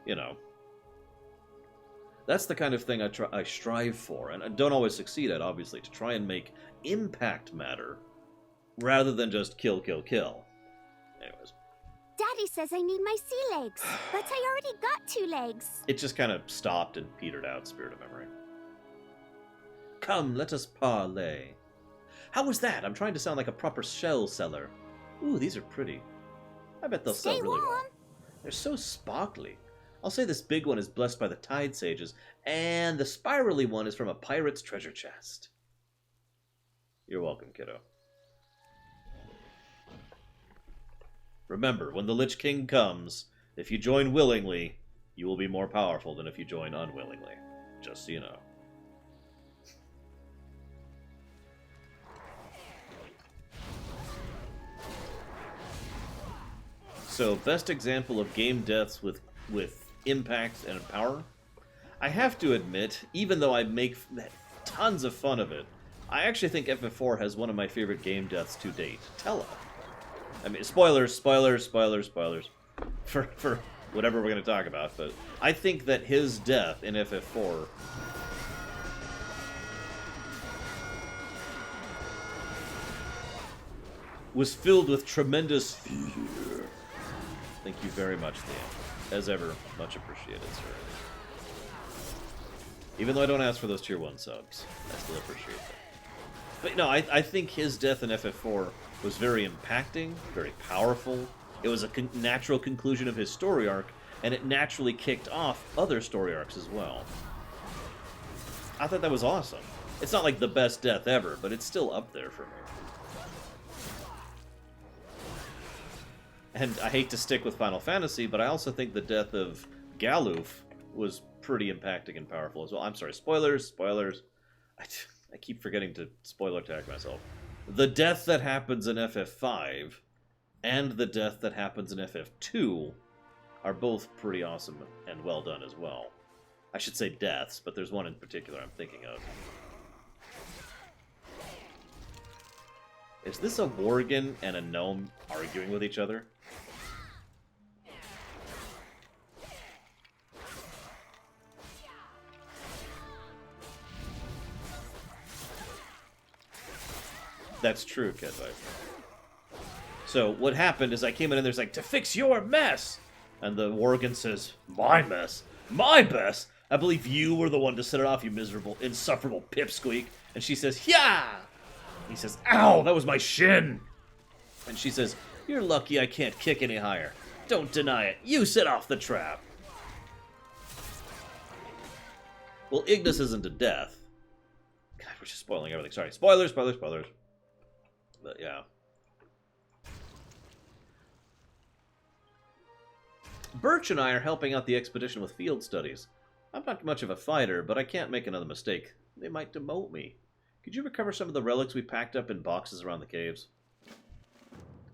You know. That's the kind of thing I strive for. And I don't always succeed at, obviously. To try and make impact matter rather than just kill, kill, kill. Anyways. Daddy says I need my sea legs, but I already got 2 legs. It just kind of stopped and petered out, Spirit of Memory. Come, let us parley. How was that? I'm trying to sound like a proper shell seller. Ooh, these are pretty. I bet they'll sell really well. They're so sparkly. I'll say this big one is blessed by the Tide Sages, and the spirally one is from a pirate's treasure chest. You're welcome, kiddo. Remember, when the Lich King comes, if you join willingly, you will be more powerful than if you join unwillingly. Just so you know. So, best example of game deaths with impact and power? I have to admit, even though I make tons of fun of it, I actually think FF4 has one of my favorite game deaths to date. Tella. I mean, spoilers for whatever we're going to talk about, but I think that his death in FF4 was filled with tremendous fear. Thank you very much, Liam. As ever, much appreciated, sir. Even though I don't ask for those tier 1 subs, I still appreciate them. But no, I think his death in FF4 was very impacting, very powerful. It was a natural conclusion of his story arc, and it naturally kicked off other story arcs as well. I thought that was awesome. It's not like the best death ever, but it's still up there for me. And I hate to stick with Final Fantasy, but I also think the death of Galuf was pretty impacting and powerful as well. I'm sorry, spoilers. I keep forgetting to spoiler tag myself. The death that happens in FF5 and the death that happens in FF2 are both pretty awesome and well done as well. I should say deaths, but there's one in particular I'm thinking of. Is this a Worgen and a gnome arguing with each other? That's true, Kedvite. So what happened is I came in and there's like, to fix your mess! And the Worgen says, my mess? My mess? I believe you were the one to set it off, you miserable, insufferable pipsqueak. And she says, yeah! He says, ow, that was my shin! And she says, you're lucky I can't kick any higher. Don't deny it. You set off the trap. Well, Ignis isn't a death. God, we're just spoiling everything. Sorry. Spoilers. But yeah. Birch and I are helping out the expedition with field studies. I'm not much of a fighter, but I can't make another mistake. They might demote me. Could you recover some of the relics we packed up in boxes around the caves?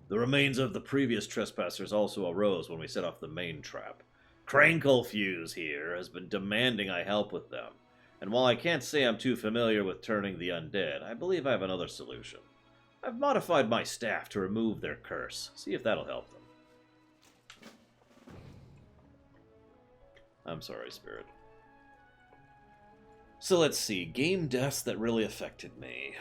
The remains of the previous trespassers also arose when we set off the main trap. Crankle here has been demanding I help with them, and while I can't say I'm too familiar with turning the undead, I believe I have another solution. I've modified my staff to remove their curse. See if that'll help them. I'm sorry, Spirit. So let's see. Game deaths that really affected me.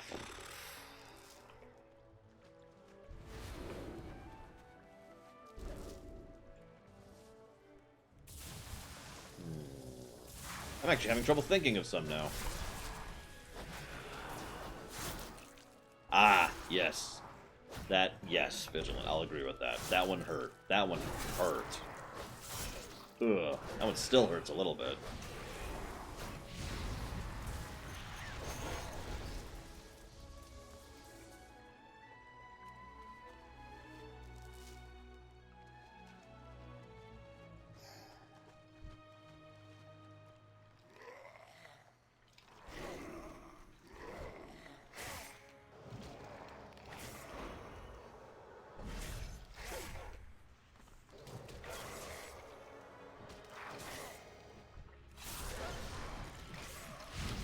I'm actually having trouble thinking of some now. Ah, yes. Yes, Vigilant. I'll agree with that. That one hurt. That one hurt. Ugh. That one still hurts a little bit.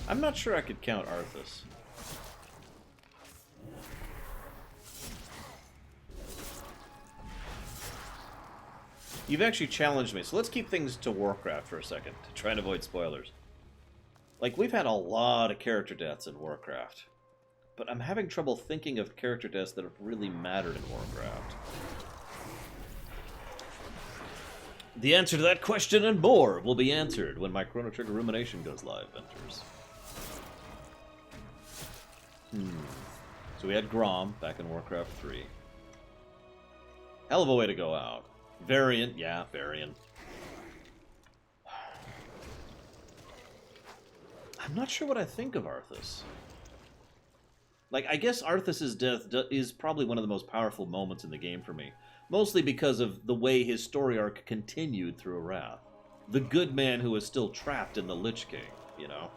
I'm not sure I could count Arthas. You've actually challenged me, so let's keep things to Warcraft for a second, to try and avoid spoilers. Like, we've had a lot of character deaths in Warcraft. But I'm having trouble thinking of character deaths that have really mattered in Warcraft. The answer to that question and more will be answered when my Chrono Trigger Rumination goes live, Venters. So we had Grom back in Warcraft 3. Hell of a way to go out. Variant, yeah, Variant. I'm not sure what I think of Arthas. Like, I guess Arthas' death is probably one of the most powerful moments in the game for me. Mostly because of the way his story arc continued through Wrath. The good man who was still trapped in the Lich King, you know?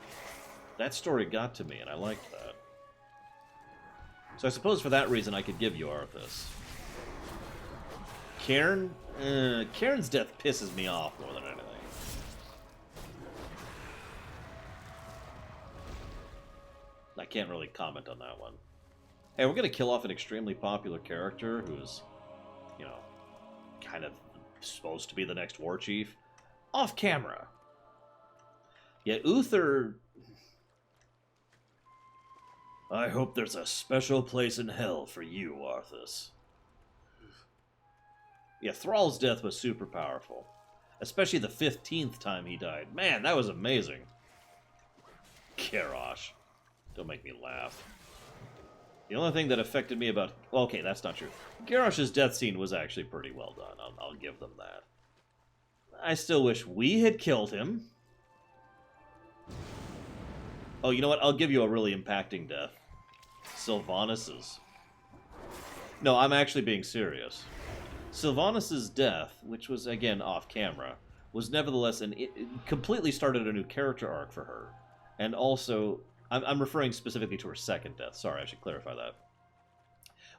That story got to me, and I liked that. So I suppose for that reason I could give you Arthas. Cairn? Cairn's death pisses me off more than anything. I can't really comment on that one. Hey, we're going to kill off an extremely popular character who's, you know, kind of supposed to be the next war chief. Off camera. Yeah, Uther... I hope there's a special place in hell for you, Arthas. Yeah, Thrall's death was super powerful. Especially the 15th time he died. Man, that was amazing. Garrosh. Don't make me laugh. The only thing that affected me about... Well, okay, that's not true. Garrosh's death scene was actually pretty well done. I'll give them that. I still wish we had killed him. Oh, you know what? I'll give you a really impacting death. Sylvanas'. No, I'm actually being serious. Sylvanas' death, which was, again, off-camera, was nevertheless... It completely started a new character arc for her. And also... I'm referring specifically to her second death. Sorry, I should clarify that.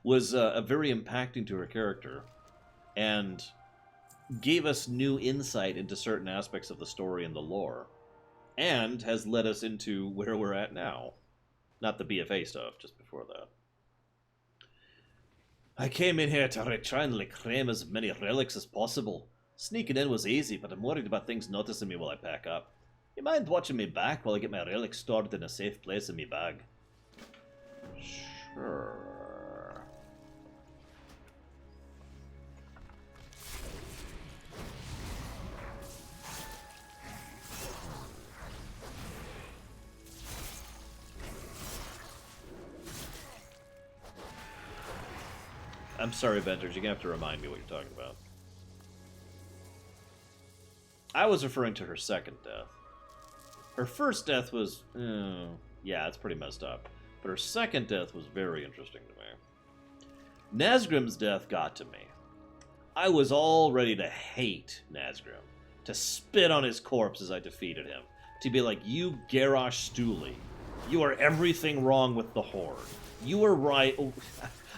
Was very impacting to her character, and gave us new insight into certain aspects of the story and the lore, and has led us into where we're at now. Not the BFA stuff, just before that. I came in here to try and reclaim as many relics as possible. Sneaking in was easy, but I'm worried about things noticing me while I pack up. You mind watching me back while I get my relics stored in a safe place in me bag? Sure. I'm sorry, Venters, you're gonna have to remind me what you're talking about. I was referring to her second death. Her first death was... yeah, it's pretty messed up. But her second death was very interesting to me. Nazgrim's death got to me. I was all ready to hate Nazgrim. To spit on his corpse as I defeated him. To be like, you Garrosh Stooley. You are everything wrong with the Horde. You are right... Oh,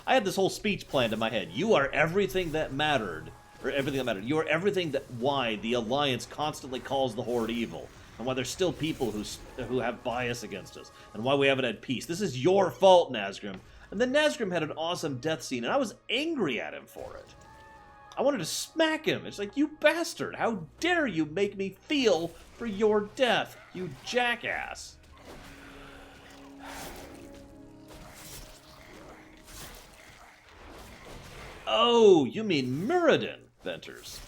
I had this whole speech planned in my head. You are everything that mattered. Or everything that mattered. You are everything that... Why the Alliance constantly calls the Horde evil. And why there's still people who have bias against us, and why we haven't had peace. This is your fault, Nazgrim. And then Nazgrim had an awesome death scene, and I was angry at him for it. I wanted to smack him. It's like, you bastard, how dare you make me feel for your death, you jackass. Oh, you mean Muradin, Venters.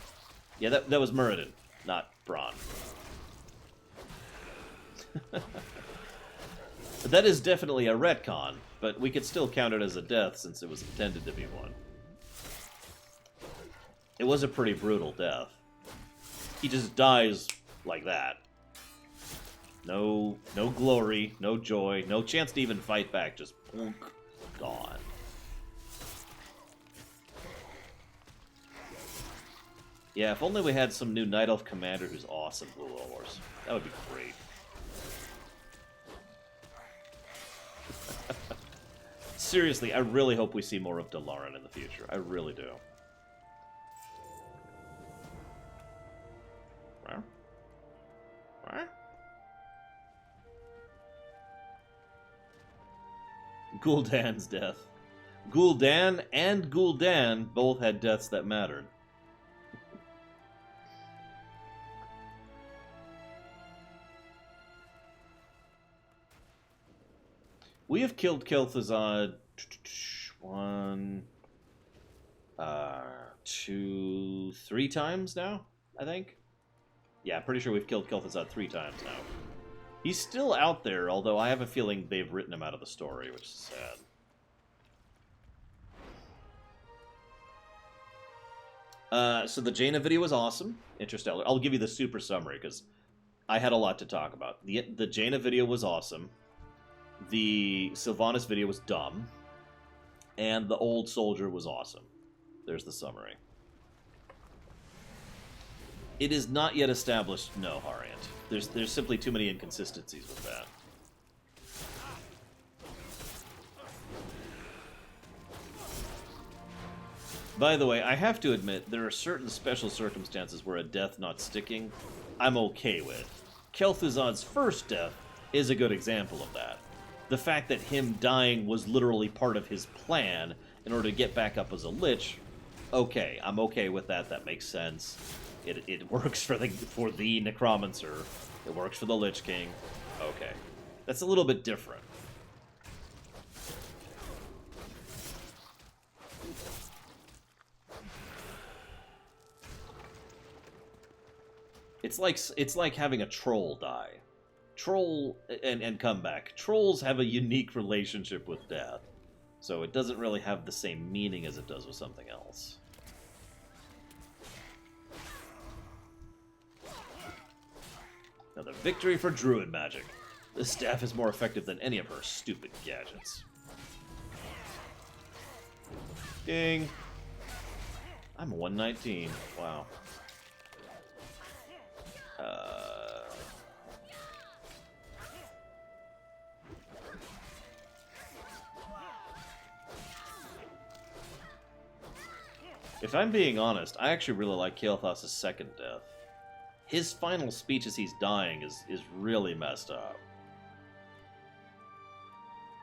Yeah, that was Muradin, not Braun. That is definitely a retcon, but we could still count it as a death since it was intended to be one. It was a pretty brutal death. He just dies like that. No glory, no joy, no chance to even fight back, just plunk, gone. Yeah, if only we had some new Night Elf commander who's awesome, Blue Wars. That would be great. Seriously, I really hope we see more of Dalaran in the future. I really do. Gul'dan's death. Gul'dan and Gul'dan both had deaths that mattered. We have killed Kel'Thuzad 1, 2, 3 times now, I think. Yeah, pretty sure we've killed Kel'Thuzad 3 times now. He's still out there, although I have a feeling they've written him out of the story, which is sad. So the Jaina video was awesome. Interstellar. I'll give you the super summary, because I had a lot to talk about. The Jaina video was awesome. The Sylvanas video was dumb. And the Old Soldier was awesome. There's the summary. It is not yet established, no, Hariant. There's simply too many inconsistencies with that. By the way, I have to admit, there are certain special circumstances where a death not sticking, I'm okay with. Kel'Thuzad's first death is a good example of that. The fact that him dying was literally part of his plan in order to get back up as a Lich, okay, I'm okay with that, that makes sense. It works for the Necromancer, it works for the Lich King, okay. That's a little bit different. It's like having a troll die. Troll and come back. Trolls have a unique relationship with death, so it doesn't really have the same meaning as it does with something else. Another victory for Druid magic. This staff is more effective than any of her stupid gadgets. Ding! I'm 119. Wow. If I'm being honest, I actually really like Kael'thas' second death. His final speech as he's dying is really messed up.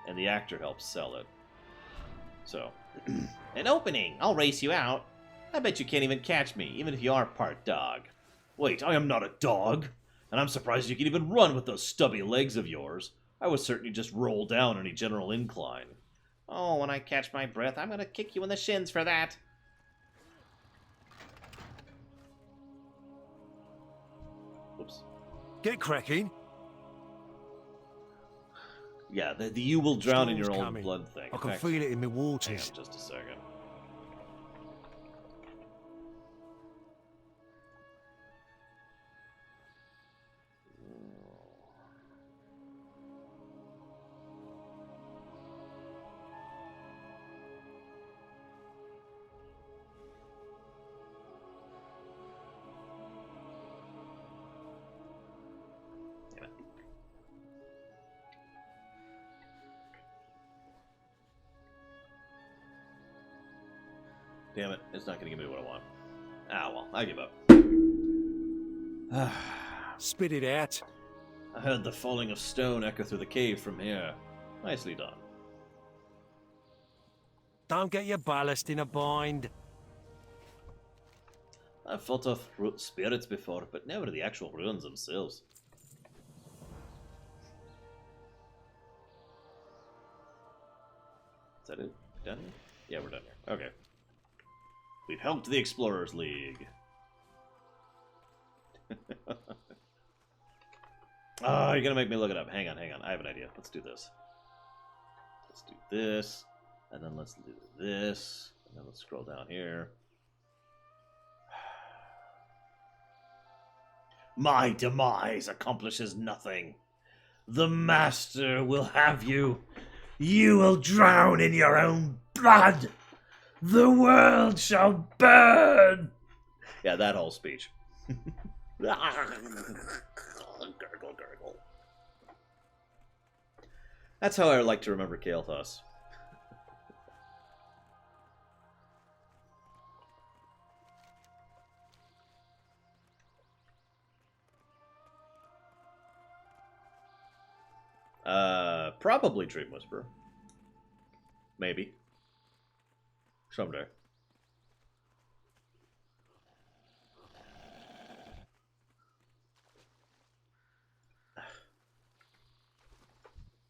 And the actor helps sell it. So, an opening! I'll race you out. I bet you can't even catch me, even if you are part dog. Wait, I am not a dog! And I'm surprised you can even run with those stubby legs of yours. I would certainly just roll down any general incline. Oh, when I catch my breath, I'm gonna kick you in the shins for that. Whoops. Get cracking. Yeah, the you will drown in your Storm's own coming. blood thing. I In can fact, feel it in my hang waters. on just a second. Damn it. Damn it, it's not gonna give me what I want. Ah, well, I give up. Spit it out. I heard the falling of stone echo through the cave from here. Nicely done. Don't get your ballast in a bind. I've fought off spirits before, but never the actual ruins themselves. Is that it? Done? Yeah, we're done here. Okay. We've helped the Explorers League. Oh, you're gonna make me look it up. Hang on, hang on. I have an idea. Let's do this. Let's do this. And then let's do this. And then let's scroll down here. My demise accomplishes nothing. The Master will have you. You will drown in your own blood. The world shall burn. Yeah, that whole speech. Gurgle, gurgle. That's how I like to remember Kael'thas. Probably Dream Whisperer. Maybe. Someday.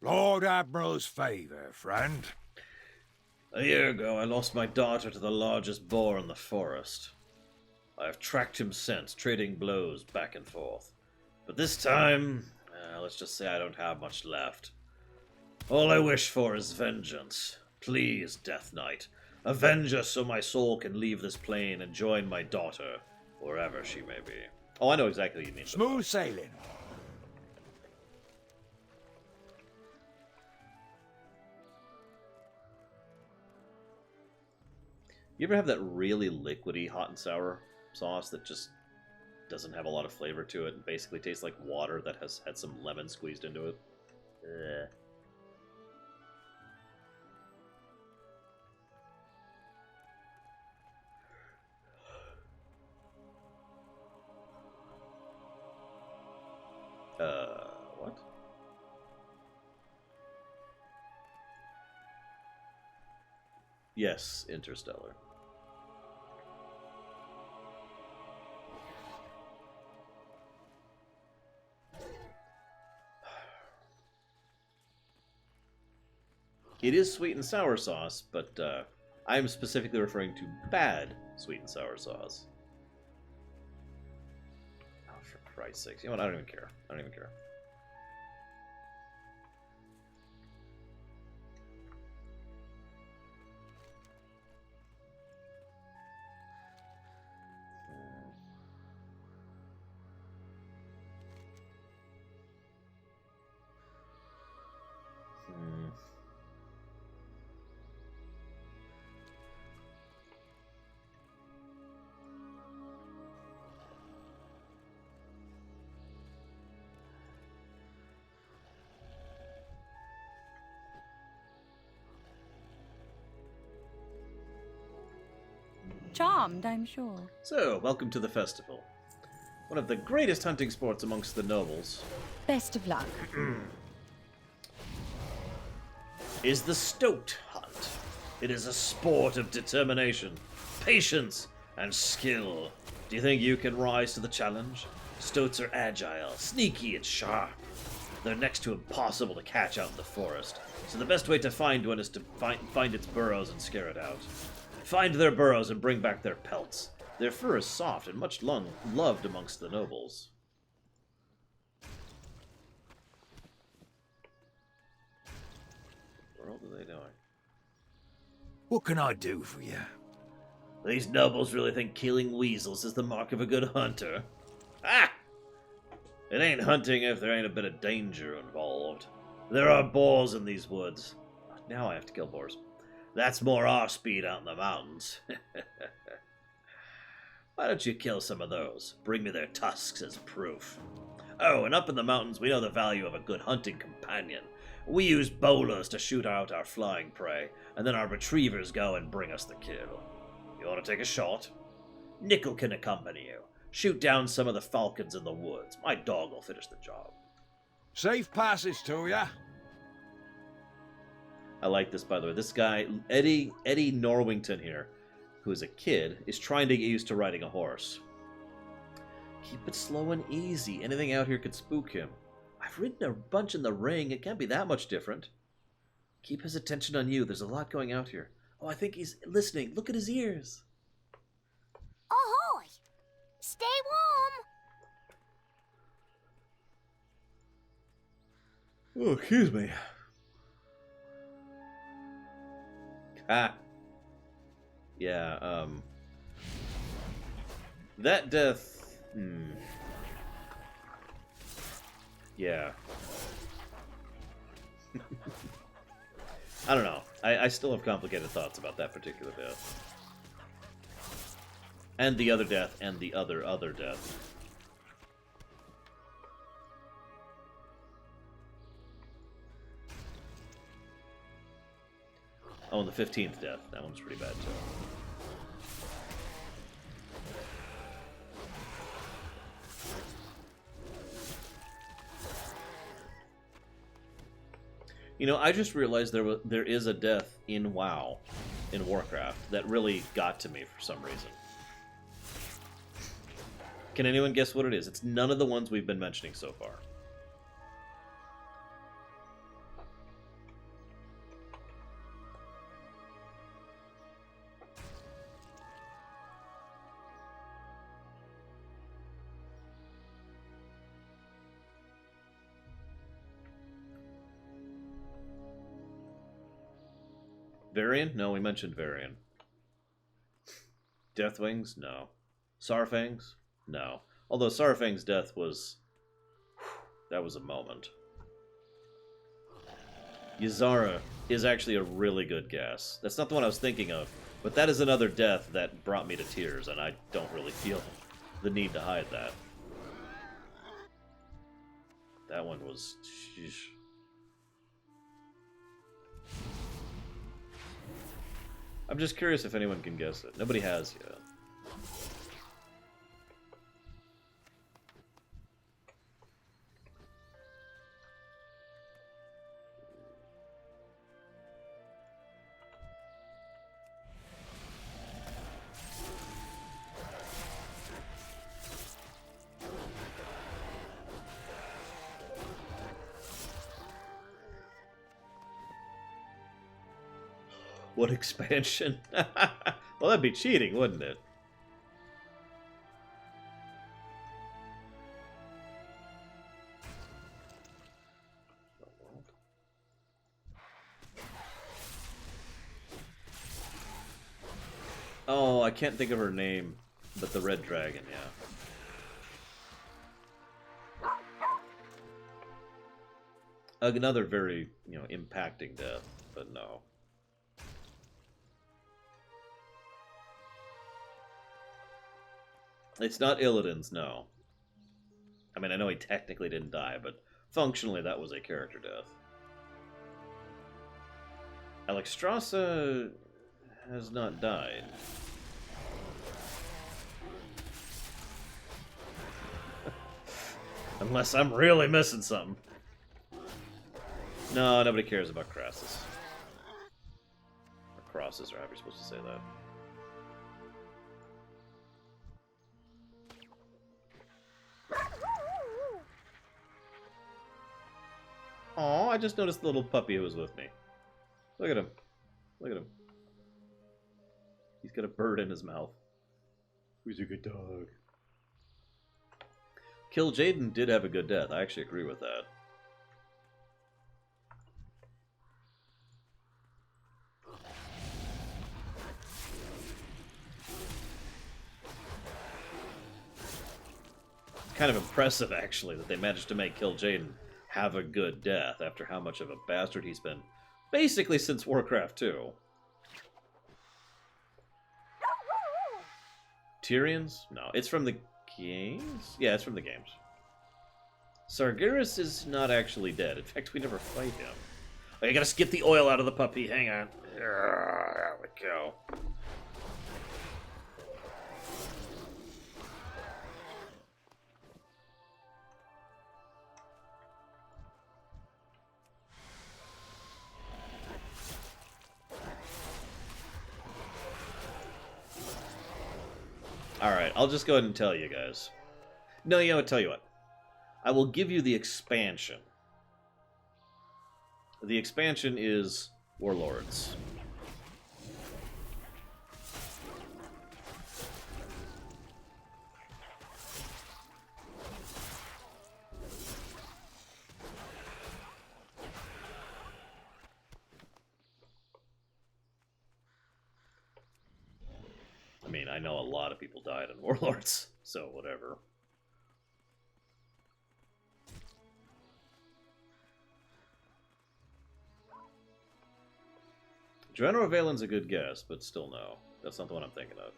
Lord Admiral's favour, friend. A year ago, I lost my daughter to the largest boar in the forest. I have tracked him since, trading blows back and forth. But this time, let's just say I don't have much left. All I wish for is vengeance. Please, Death Knight, avenge us so my soul can leave this plane and join my daughter, wherever she may be. Oh, I know exactly what you mean. Smooth sailing. You ever have that really liquidy hot and sour sauce that just doesn't have a lot of flavor to it and basically tastes like water that has had some lemon squeezed into it? What? Yes, Interstellar. It is sweet and sour sauce, but I am specifically referring to bad sweet and sour sauce. Oh, for Christ's sakes. You know what? I don't even care. I don't even care. Charmed, I'm sure. So, welcome to the festival. One of the greatest hunting sports amongst the nobles Best of luck. is the stoat hunt. It is a sport of determination, patience, and skill. Do you think you can rise to the challenge? Stoats are agile, sneaky, and sharp. They're next to impossible to catch out in the forest, so the best way to find one is to find its burrows and scare it out. Find their burrows and bring back their pelts. Their fur is soft and much loved amongst the nobles. What the world are they doing? What can I do for you? These nobles really think killing weasels is the mark of a good hunter. Ah! It ain't hunting if there ain't a bit of danger involved. There are boars in these woods. Now I have to kill boars. That's more our speed out in the mountains. Why don't you kill some of those? Bring me their tusks as proof. Oh, and up in the mountains we know the value of a good hunting companion. We use bowlers to shoot out our flying prey, and then our retrievers go and bring us the kill. You want to take a shot? Nickel can accompany you. Shoot down some of the falcons in the woods. My dog will finish the job. Safe passage to ya. I like this, by the way. This guy, Eddie Norwington here, who is a kid, is trying to get used to riding a horse. Keep it slow and easy. Anything out here could spook him. I've ridden a bunch in the ring. It can't be that much different. Keep his attention on you. There's a lot going out here. Oh, I think he's listening. Look at his ears. Ahoy! Stay warm! Oh, excuse me. Ah. Yeah, that death... Yeah. I don't know. I still have complicated thoughts about that particular death. And the other death, and the other death. Oh, and the 15th death. That one's pretty bad, too. You know, I just realized there is a death in WoW, in Warcraft, that really got to me for some reason. Can anyone guess what it is? It's none of the ones we've been mentioning so far. Varian? No, we mentioned Varian. Deathwings? No. Sarfangs? No. Although Sarfang's death was... that was a moment. Ysara is actually a really good guess. That's not the one I was thinking of, but that is another death that brought me to tears, and I don't really feel the need to hide that. That one was... sheesh. I'm just curious if anyone can guess it. Nobody has yet. What expansion? Well, that'd be cheating, wouldn't it? Oh, I can't think of her name, but the Red Dragon, yeah. Another very, impacting death, but no. It's not Illidan's, no. I mean, I know he technically didn't die, but functionally that was a character death. Alexstrasza has not died. Unless I'm really missing something. No, nobody cares about Crassus. Or Crosses, or however you're supposed to say that. Aw, I just noticed the little puppy who was with me. Look at him. Look at him. He's got a bird in his mouth. He's a good dog. Kill Jaden did have a good death. I actually agree with that. Kind of impressive, actually, that they managed to make Kill Jaden have a good death after how much of a bastard he's been basically since Warcraft 2. Tyrion's? No, it's from the games? Yeah, it's from the games. Sargeras is not actually dead. In fact, we never fight him. Oh, I gotta skip the oil out of the puppy. Hang on. There we go. Alright, I'll just go ahead and tell you guys. No, you know what? Tell you what. I will give you the expansion. The expansion is Warlords. I mean, I know a lot of people died in Warlords, so whatever. General Valen's a good guess, but still no. That's not the one I'm thinking of.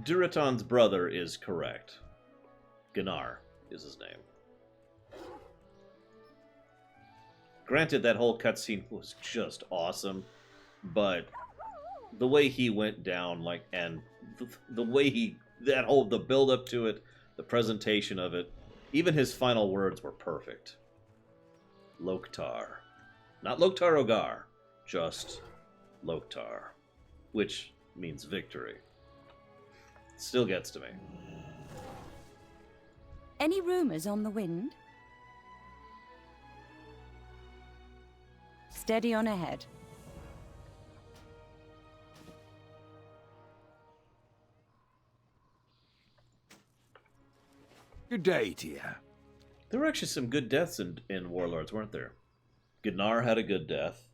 Duraton's brother is correct. Gunnar is his name. Granted, that whole cutscene was just awesome, but the way he went down, like, and the way he, the build up to it, the presentation of it, even his final words were perfect. Loktar. Not Loktar Ogar, just Loktar, which means victory. Still gets to me. Any rumours on the wind? Steady on ahead. Good day to you. There were actually some good deaths in Warlords, weren't there? Gnar had a good death.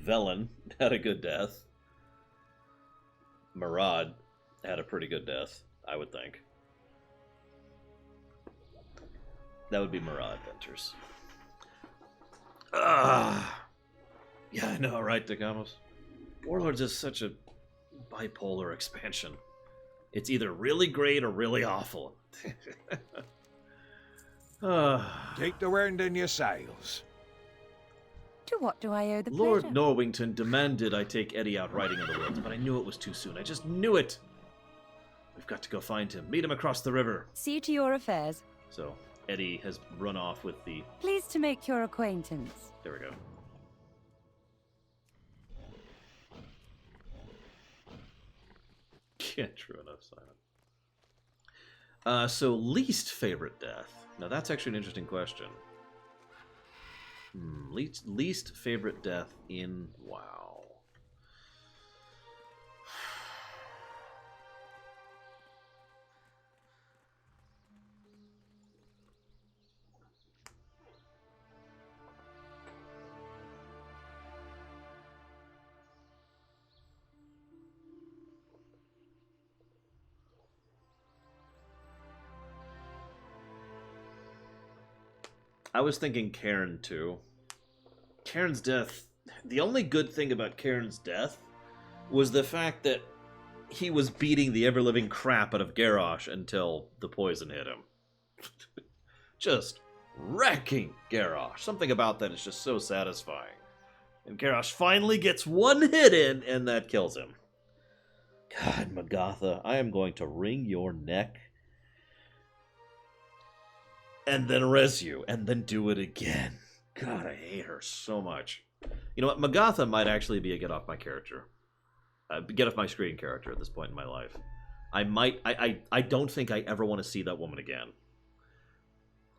Velen had a good death. Murad had a pretty good death, I would think. That would be Murad Venters. Yeah, I know, right, Degamos? Warlords is such a bipolar expansion. It's either really great or really awful. Take the wind in your sails. To what do I owe the Lord pleasure? Norwington demanded I take Eddie out riding in the woods, but I knew it was too soon. I just knew it. We've got to go find him. Meet him across the river. See to your affairs. So Eddie has run off with the... Pleased to make your acquaintance. There we go. Yeah, true enough, Simon. So least favorite death. Now that's actually an interesting question. Least favorite death in WoW. I was thinking Cairn too. Cairn's death, the only good thing about Cairn's death was the fact that he was beating the ever-living crap out of Garrosh until the poison hit him. Just wrecking Garrosh. Something about that is just so satisfying. And Garrosh finally gets one hit in, and that kills him. God, Magatha, I am going to wring your neck and then res you, and then do it again. God, I hate her so much. You know what? Magatha might actually be a get off my character. Get off my screen character at this point in my life. I don't think I ever want to see that woman again.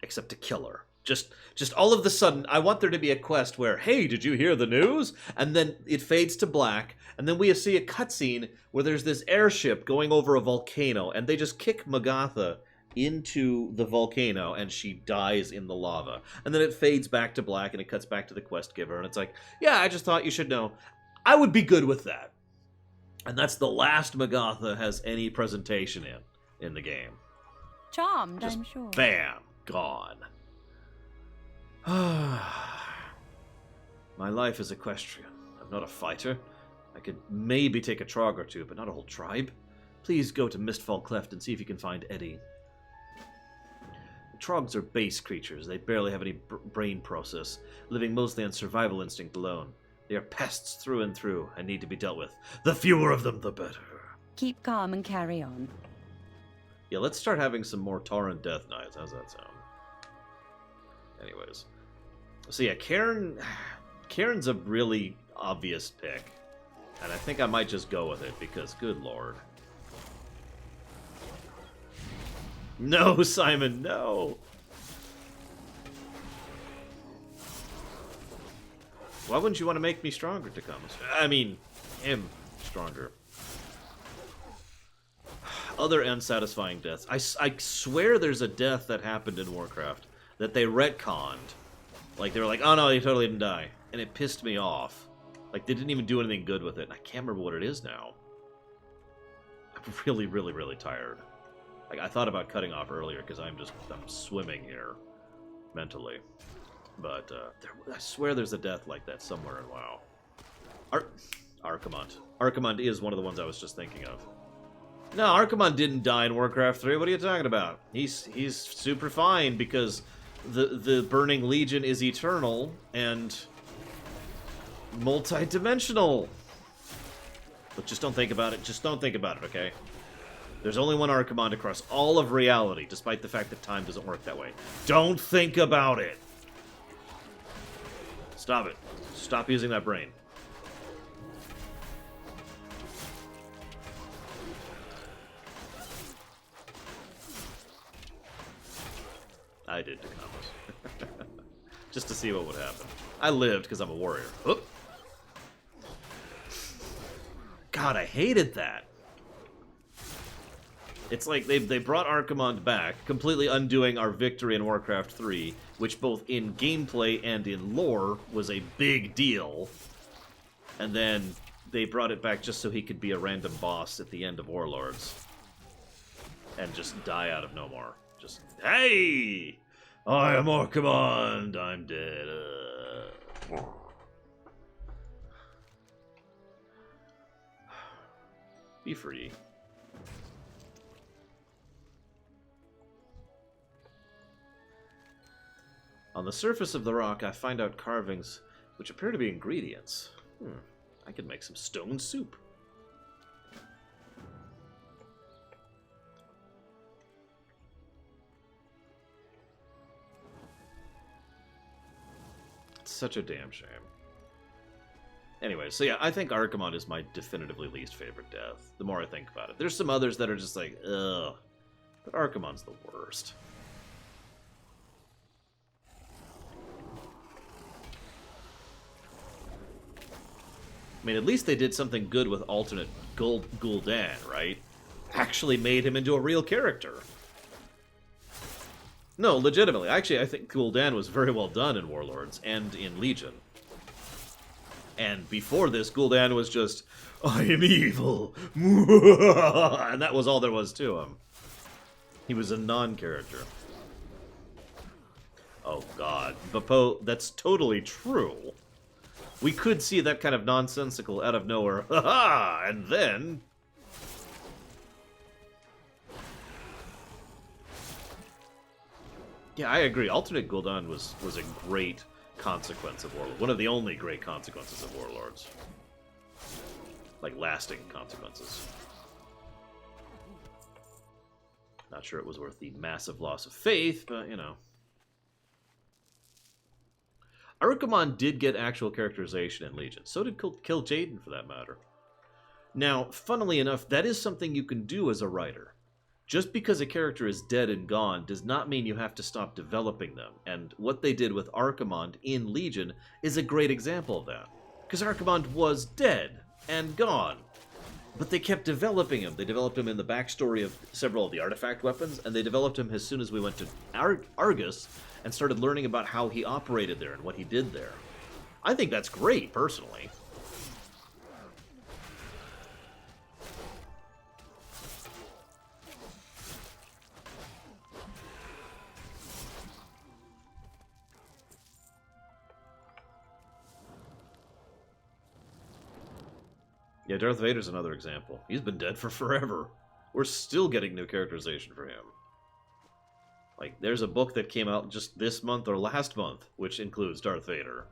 Except to kill her. Just all of a sudden, I want there to be a quest where, hey, did you hear the news? And then it fades to black, and then we see a cutscene where there's this airship going over a volcano, and they just kick Magatha into the volcano and she dies in the lava, and then it fades back to black and it cuts back to the quest giver, and it's like, yeah, I just thought you should know. I would be good with that. And that's the last Magatha has any presentation in the game. Charmed, Just I'm sure. Bam, gone. My life is equestrian. I'm not a fighter. I could maybe take a trog or two, but not a whole tribe. Please go to Mistfall Cleft and see if you can find Eddie. Trogs are base creatures. They barely have any brain process, living mostly on survival instinct alone. They are pests through and through and need to be dealt with. The fewer of them, the better. Keep calm and carry on. Yeah, let's start having some more Tauren Death Knights. How's that sound? Anyways. So yeah, Cairn's a really obvious pick. And I think I might just go with it because, good lord. No, Simon, no! Why wouldn't you want to make me stronger, Takamas? I mean, him stronger. Other unsatisfying deaths. I swear there's a death that happened in Warcraft that they retconned. Like, they were like, oh no, he totally didn't die. And it pissed me off. Like, they didn't even do anything good with it. And I can't remember what it is now. I'm really, really, really tired. Like, I thought about cutting off earlier because I'm swimming here mentally. But I swear there's a death like that somewhere in WoW. Archimond. Archimond is one of the ones I was just thinking of. No, Archimond didn't die in Warcraft 3. What are you talking about? He's super fine because the Burning Legion is eternal and multi-dimensional. But just don't think about it. Just don't think about it, okay? There's only one Archimond across all of reality, despite the fact that time doesn't work that way. Don't think about it! Stop it. Stop using that brain. I did, Takamas. Just to see what would happen. I lived because I'm a warrior. Oop. God, I hated that. It's like they brought Archimonde back, completely undoing our victory in Warcraft 3, which both in gameplay and in lore was a big deal. And then they brought it back just so he could be a random boss at the end of Warlords. And just die out of no more. Just, hey! I am Archimonde, I'm dead. Be free. On the surface of the rock, I find out carvings which appear to be ingredients. I could make some stone soup. It's such a damn shame. Anyway, so yeah, I think Archimonde is my definitively least favorite death, the more I think about it. There's some others that are just like, ugh. But Archimonde's the worst. I mean, at least they did something good with alternate Gul'dan, right? Actually made him into a real character. No, legitimately. Actually, I think Gul'dan was very well done in Warlords and in Legion. And before this, Gul'dan was just, I am evil. And that was all there was to him. He was a non-character. Oh, God. Vapo, that's totally true. We could see that kind of nonsensical out of nowhere, ha-ha, and then... Yeah, I agree. Alternate Gul'dan was a great consequence of Warlords. One of the only great consequences of Warlords. Like, lasting consequences. Not sure it was worth the massive loss of faith, but, you know. Archimonde did get actual characterization in Legion. So did Kill Jaden, for that matter. Now, funnily enough, that is something you can do as a writer. Just because a character is dead and gone does not mean you have to stop developing them. And what they did with Archimonde in Legion is a great example of that. Because Archimonde was dead and gone. But they kept developing him. They developed him in the backstory of several of the artifact weapons, and they developed him as soon as we went to Argus and started learning about how he operated there and what he did there. I think that's great, personally. Yeah, Darth Vader's another example. He's been dead for forever. We're still getting new characterization for him. Like, there's a book that came out just this month or last month, which includes Darth Vader.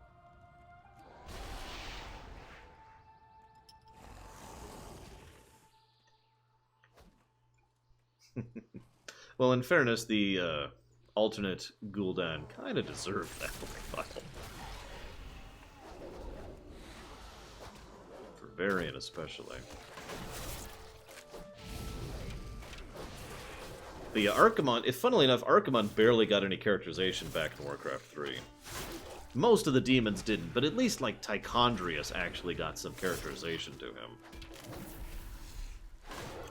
Well, in fairness, the alternate Gul'dan kind of deserved that book title. For Varian, especially. But yeah, Archimonde, funnily enough, Archimonde barely got any characterization back in Warcraft 3. Most of the demons didn't, but at least, like, Tichondrius actually got some characterization to him.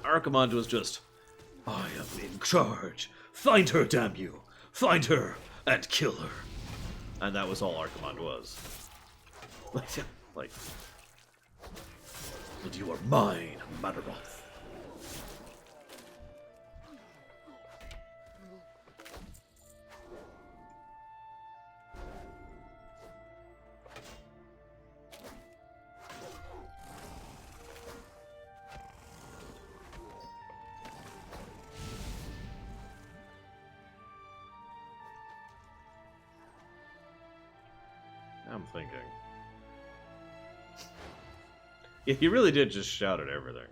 Archimonde was just, I am in charge. Find her, damn you. Find her and kill her. And that was all Archimonde was. Like, and you are mine, Madaroth. I'm thinking. Yeah, he really did just shout at everything.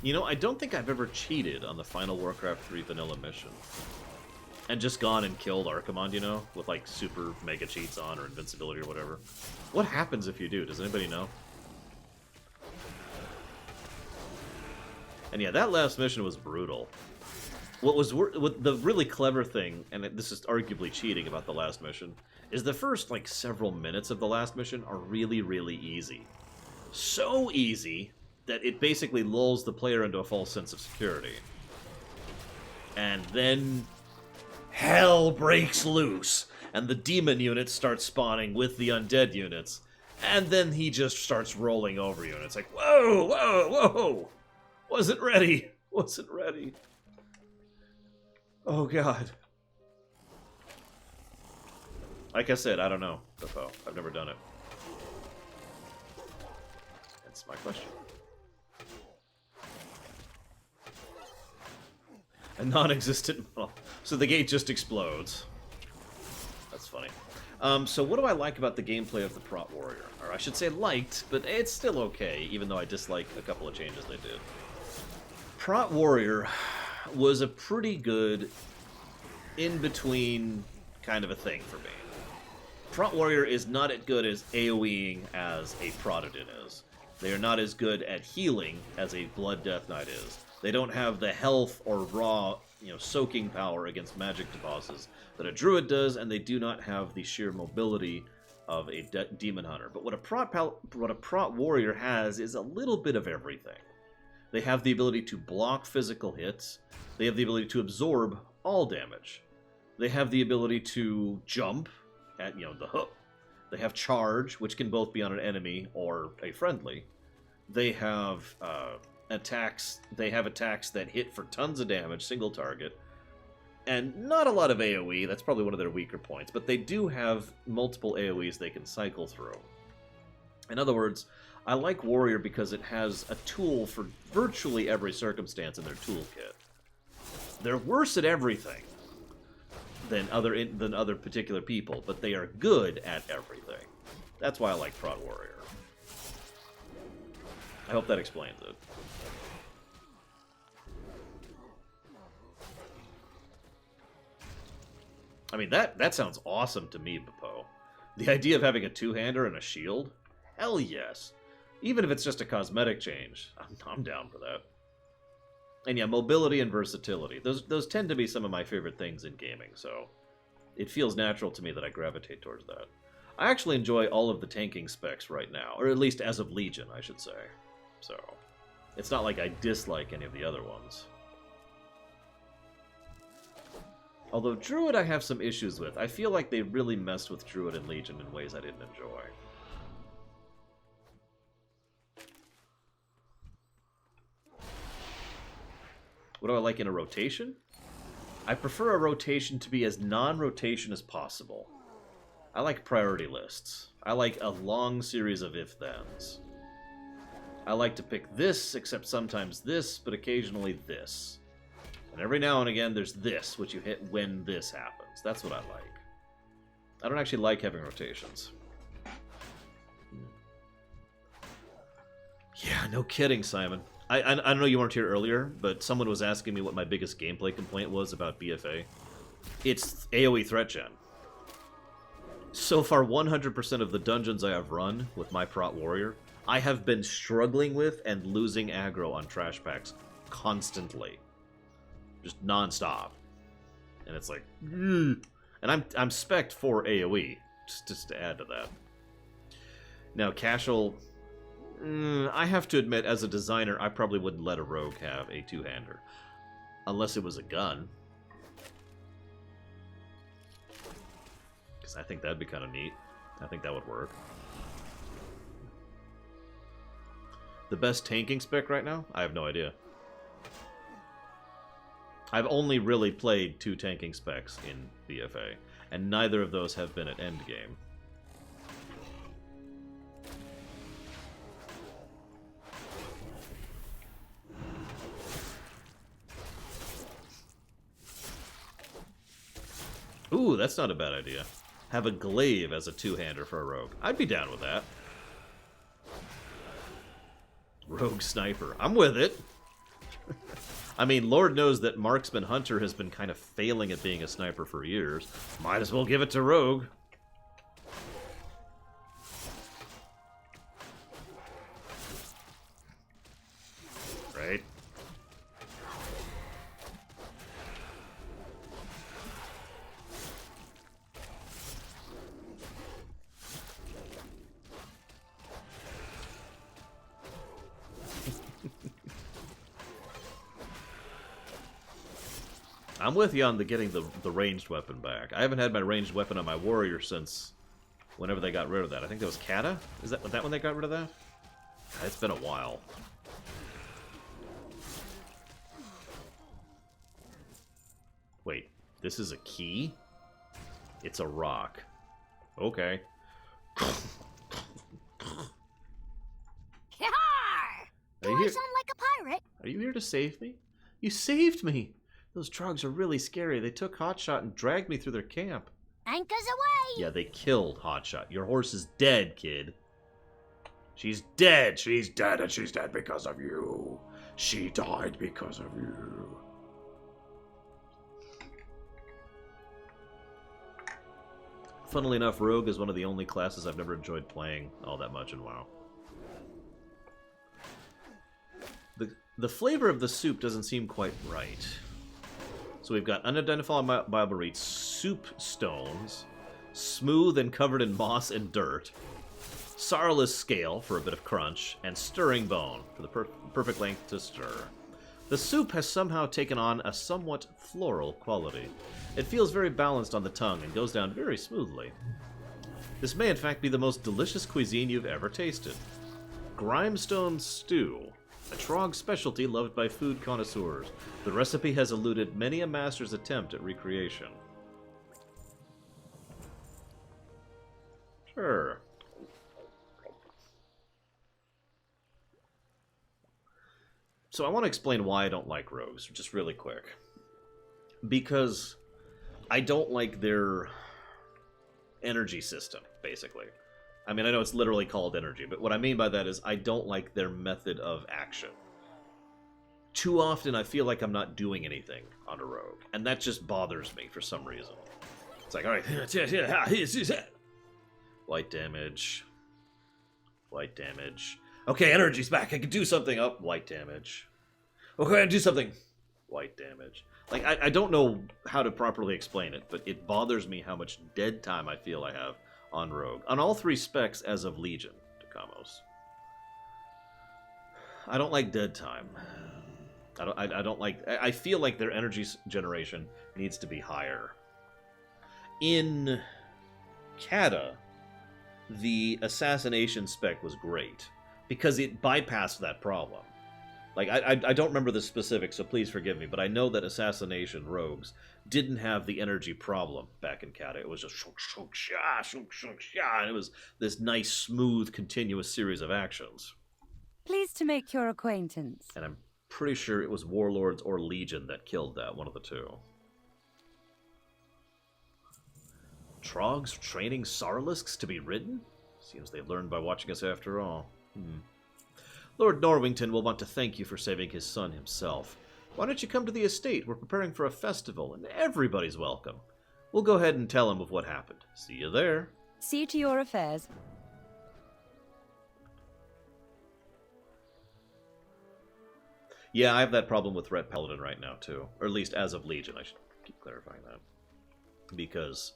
You know, I don't think I've ever cheated on the final Warcraft 3 vanilla mission. And just gone and killed Archimonde, you know? With, like, super mega cheats on or invincibility or whatever. What happens if you do? Does anybody know? And yeah, that last mission was brutal. What the really clever thing, and this is arguably cheating about the last mission, is the first, like, several minutes of the last mission are really, really easy. So easy that it basically lulls the player into a false sense of security. And then hell breaks loose, and the demon units start spawning with the undead units, and then he just starts rolling over you, and it's like, whoa, whoa, whoa! Wasn't ready! Wasn't ready. Oh, God. Like I said, I don't know, Buffo. I've never done it. That's my question. A non-existent model. So the gate just explodes. That's funny. So what do I like about the gameplay of the Prot Warrior? Or I should say liked, but it's still okay, even though I dislike a couple of changes they did. Prot Warrior was a pretty good in-between kind of a thing for me. Prot Warrior is not as good as AoEing as a Protodin is. They are not as good at healing as a Blood Death Knight is. They don't have the health or raw, soaking power against magic deposits that a Druid does, and they do not have the sheer mobility of a Demon Hunter. But what a Prot Warrior has is a little bit of everything. They have the ability to block physical hits. They have the ability to absorb all damage. They have the ability to jump at, the hook. They have charge, which can both be on an enemy or a friendly. They have attacks. They have attacks that hit for tons of damage, single target, and not a lot of AoE. That's probably one of their weaker points. But they do have multiple AoEs they can cycle through. In other words, I like Warrior because it has a tool for virtually every circumstance in their toolkit. They're worse at everything than other particular people, but they are good at everything. That's why I like Prot Warrior. I hope that explains it. I mean, that sounds awesome to me, Popo. The idea of having a two-hander and a shield? Hell yes. Even if it's just a cosmetic change, I'm down for that. And yeah, mobility and versatility. Those tend to be some of my favorite things in gaming, so it feels natural to me that I gravitate towards that. I actually enjoy all of the tanking specs right now, or at least as of Legion, I should say. So, it's not like I dislike any of the other ones. Although Druid I have some issues with. I feel like they really messed with Druid and Legion in ways I didn't enjoy. What do I like in a rotation? I prefer a rotation to be as non-rotation as possible. I like priority lists. I like a long series of if-thens. I like to pick this, except sometimes this, but occasionally this. And every now and again, there's this, which you hit when this happens. That's what I like. I don't actually like having rotations. Yeah, no kidding, Simon. I don't know you weren't here earlier, but someone was asking me what my biggest gameplay complaint was about BFA. It's AoE threat gen. So far, 100% of the dungeons I have run with my Prot Warrior, I have been struggling with and losing aggro on trash packs constantly. Just non-stop. And it's like, and I'm spec'd for AoE, just to add to that. Now, Casual, I have to admit, as a designer, I probably wouldn't let a rogue have a two-hander. Unless it was a gun. Because I think that'd be kind of neat. I think that would work. The best tanking spec right now? I have no idea. I've only really played 2 tanking specs in BFA, and neither of those have been at endgame. Ooh, that's not a bad idea. Have a glaive as a two-hander for a rogue. I'd be down with that. Rogue sniper. I'm with it. I mean, Lord knows that Marksman Hunter has been kind of failing at being a sniper for years. Might as well give it to Rogue. Right? I'm with you on the getting the ranged weapon back. I haven't had my ranged weapon on my warrior since whenever they got rid of that. I think that was Kata? Is that when they got rid of that? It's been a while. Wait, this is a key? It's a rock. Okay. Do I sound like a pirate? Are you here to save me? You saved me! Those Trogs are really scary. They took Hotshot and dragged me through their camp. Anchors away! Yeah, they killed Hotshot. Your horse is dead, kid. She's dead! She's dead, and she's dead because of you. She died because of you. Funnily enough, Rogue is one of the only classes I've never enjoyed playing all that much in WoW. The flavor of the soup doesn't seem quite right. So we've got unidentifiable reach, soup stones, smooth and covered in moss and dirt, Sarless scale for a bit of crunch, and stirring bone for the perfect length to stir. The soup has somehow taken on a somewhat floral quality. It feels very balanced on the tongue and goes down very smoothly. This may in fact be the most delicious cuisine you've ever tasted. Grimestone stew. A Trog specialty loved by food connoisseurs. The recipe has eluded many a master's attempt at recreation. Sure. So I want to explain why I don't like rogues, just really quick. Because I don't like their energy system, basically. I mean, I know it's literally called energy, but what I mean by that is I don't like their method of action. Too often I feel like I'm not doing anything on a rogue, and that just bothers me for some reason. It's like, alright, white damage. White damage. Okay, energy's back, I can do something. Oh, white damage. Okay, I do something. White damage. Like, I don't know how to properly explain it, but it bothers me how much dead time I feel I have on Rogue. On all three specs as of Legion, Takamos. I don't like dead time. I don't like... I feel like their energy generation needs to be higher. In Kata, the assassination spec was great, because it bypassed that problem. Like, I don't remember the specifics, so please forgive me, but I know that assassination rogues didn't have the energy problem back in Kata. It was just shunk, shunk, sha, shunk, shunk, sha, and it was this nice, smooth, continuous series of actions. Pleased to make your acquaintance. And I'm pretty sure it was Warlords or Legion that killed that, one of the two. Trogs training Sarlisks to be ridden? Seems they learned by watching us after all. Lord Norwington will want to thank you for saving his son himself. Why don't you come to the estate? We're preparing for a festival, and everybody's welcome. We'll go ahead and tell him of what happened. See you there. See to your affairs. Yeah, I have that problem with Ret Paladin right now, too. Or at least as of Legion, I should keep clarifying that. Because...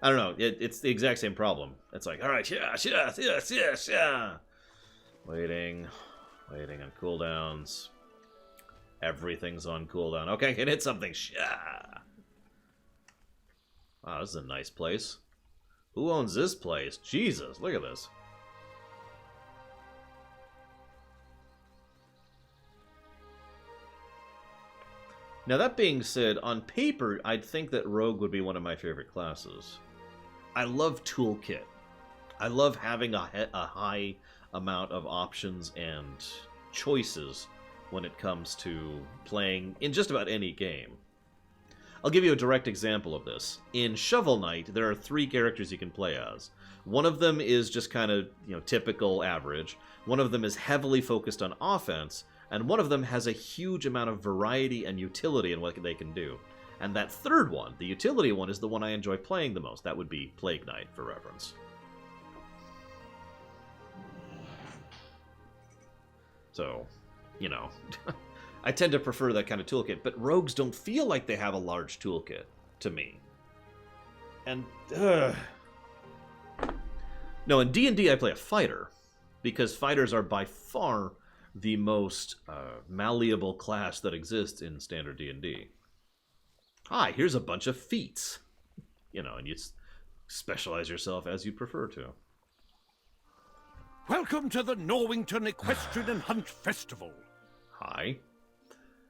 I don't know, it's the exact same problem. It's like, alright, yeah. Waiting on cooldowns. Everything's on cooldown. Okay, can hit something. Wow, this is a nice place. Who owns this place? Jesus, look at this. Now, that being said, on paper, I'd think that Rogue would be one of my favorite classes. I love Toolkit. I love having a high amount of options and choices when it comes to playing in just about any game. I'll give you a direct example of this. In Shovel Knight, there are 3 characters you can play as. One of them is just kind of, typical average. One of them is heavily focused on offense. And one of them has a huge amount of variety and utility in what they can do. And that third one, the utility one, is the one I enjoy playing the most. That would be Plague Knight, for reference. So, I tend to prefer that kind of toolkit, but rogues don't feel like they have a large toolkit, to me. And, No, in D&D I play a fighter, because fighters are by far the most malleable class that exists in standard D&D. Hi, here's a bunch of feats. You know, and you specialize yourself as you prefer to. Welcome to the Norwington Equestrian and Hunt Festival. Hi.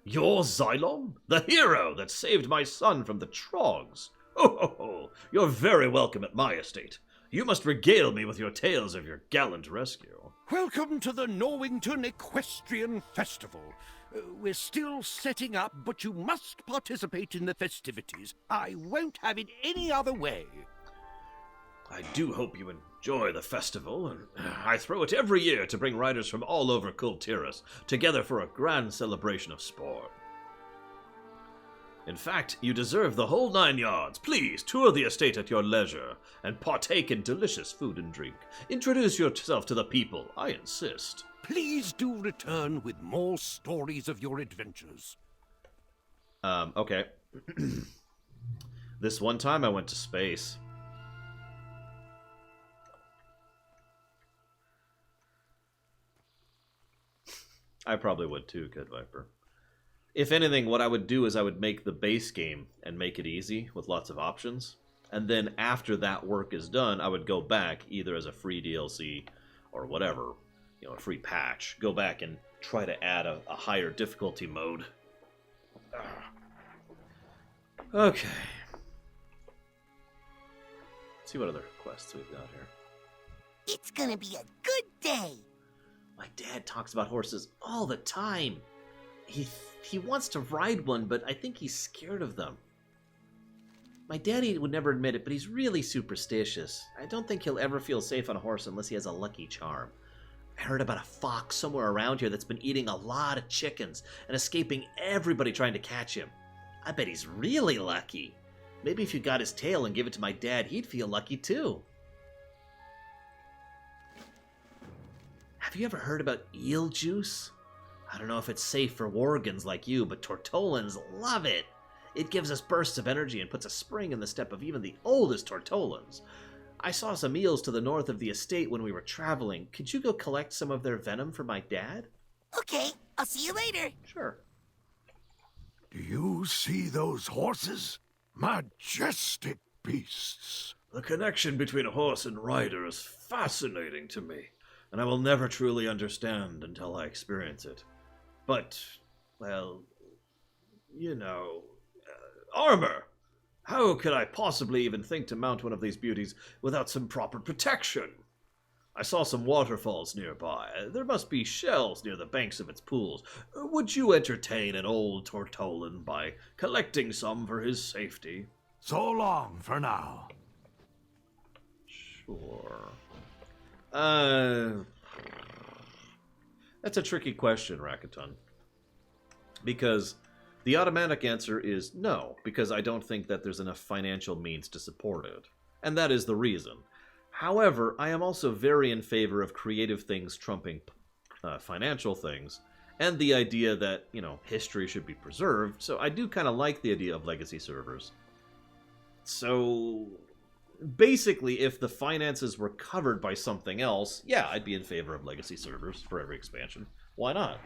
You're Xylon, the hero that saved my son from the Trogs. Oh, you're very welcome at my estate. You must regale me with your tales of your gallant rescue. Welcome to the Norwington Equestrian Festival. We're still setting up, but you must participate in the festivities. I won't have it any other way. I do hope you enjoy the festival, and I throw it every year to bring riders from all over Kultiras together for a grand celebration of sport. In fact, you deserve the whole 9 yards. Please, tour the estate at your leisure, and partake in delicious food and drink. Introduce yourself to the people, I insist. Please do return with more stories of your adventures. Okay. This one time I went to space. I probably would too, Good Viper. If anything, what I would do is I would make the base game and make it easy with lots of options. And then after that work is done, I would go back either as a free DLC or whatever, you know, a free patch. Go back and try to add a higher difficulty mode. Okay. Let's see what other quests we've got here. It's gonna be a good day. My dad talks about horses all the time. He wants to ride one, but I think he's scared of them. My daddy would never admit it, but he's really superstitious. I don't think he'll ever feel safe on a horse unless he has a lucky charm. I heard about a fox somewhere around here that's been eating a lot of chickens and escaping everybody trying to catch him. I bet he's really lucky. Maybe if you got his tail and give it to my dad, he'd feel lucky too. Have you ever heard about eel juice? I don't know if it's safe for worgans like you, but Tortolans love it. It gives us bursts of energy and puts a spring in the step of even the oldest Tortolans. I saw some eels to the north of the estate when we were traveling. Could you go collect some of their venom for my dad? Okay, I'll see you later. Sure. Do you see those horses? Majestic beasts. The connection between a horse and rider is fascinating to me, and I will never truly understand until I experience it. But, well, you know, armor! How could I possibly even think to mount one of these beauties without some proper protection? I saw some waterfalls nearby. There must be shells near the banks of its pools. Would you entertain an old Tortolan by collecting some for his safety? So long for now. Sure. That's a tricky question, Rakaton. Because the automatic answer is no, because I don't think that there's enough financial means to support it. And that is the reason. However, I am also very in favor of creative things trumping financial things, and the idea that, you know, history should be preserved, so I do kind of like the idea of legacy servers. So, basically, if the finances were covered by something else, yeah, I'd be in favor of legacy servers for every expansion. Why not?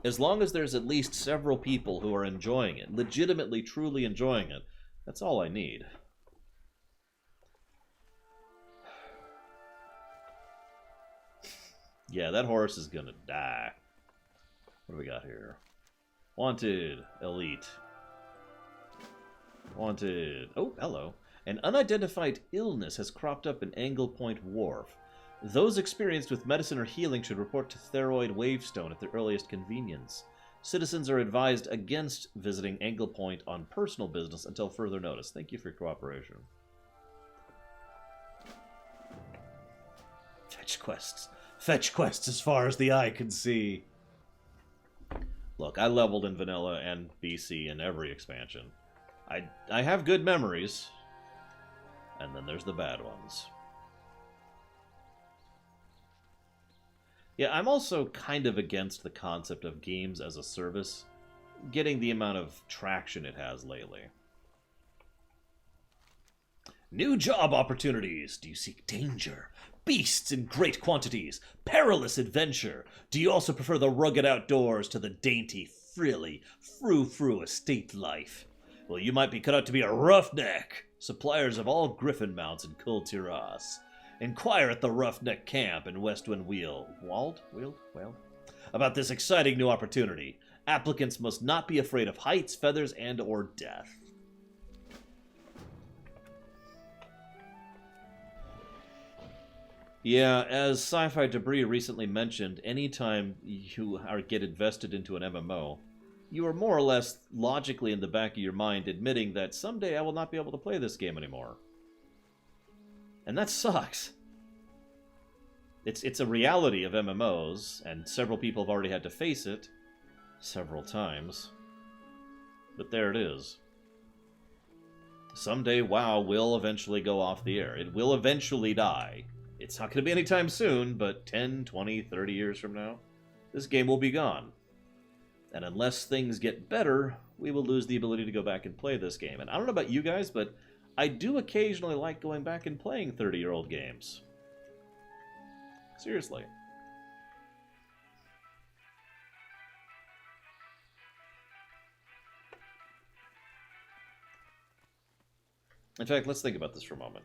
As long as there's at least several people who are enjoying it, legitimately, truly enjoying it, that's all I need. Yeah, that horse is gonna die. What do we got here? Wanted. Elite. Wanted. Oh, hello. An unidentified illness has cropped up in Angle Point Wharf. Those experienced with medicine or healing should report to Theroid Wavestone at their earliest convenience. Citizens are advised against visiting Angle Point on personal business until further notice. Thank you for your cooperation. Fetch quests. Fetch quests as far as the eye can see. Look, I leveled in vanilla and BC in every expansion. I have good memories. And then there's the bad ones. Yeah, I'm also kind of against the concept of games as a service getting the amount of traction it has lately. New job opportunities. Do you seek danger, beasts in great quantities, perilous adventure? Do you also prefer the rugged outdoors to the dainty, frilly, frou-frou estate life? Well, you might be cut out to be a roughneck. Suppliers of all griffin mounts in Kul Tiras. Inquire at the Roughneck Camp in Westwind Wald about this exciting new opportunity. Applicants must not be afraid of heights, feathers, and or death. Yeah, as Sci-Fi Debris recently mentioned, anytime you get invested into an MMO, you are more or less logically in the back of your mind admitting that someday I will not be able to play this game anymore. And that sucks. It's a reality of MMOs, and several people have already had to face it several times. But there it is. Someday WoW will eventually go off the air. It will eventually die. It's not going to be anytime soon, but 10, 20, 30 years from now, this game will be gone. And unless things get better, we will lose the ability to go back and play this game. And I don't know about you guys, but I do occasionally like going back and playing 30-year-old games. Seriously. In fact, let's think about this for a moment.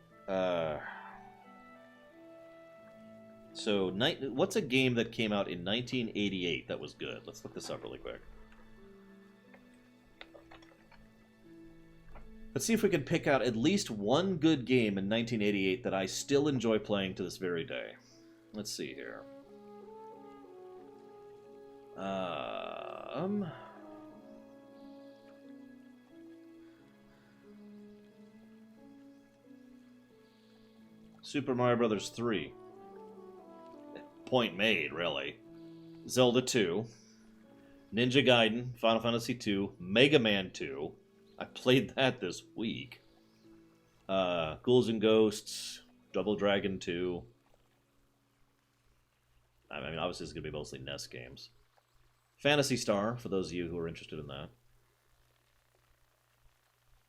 So, what's a game that came out in 1988 that was good? Let's look this up really quick. Let's see if we can pick out at least one good game in 1988 that I still enjoy playing to this very day. Let's see here. Super Mario Bros. 3. Point made, really. Zelda 2. Ninja Gaiden, Final Fantasy 2, Mega Man 2. I played that this week. Ghouls and Ghosts, Double Dragon 2. I mean, obviously it's going to be mostly NES games. Phantasy Star, for those of you who are interested in that.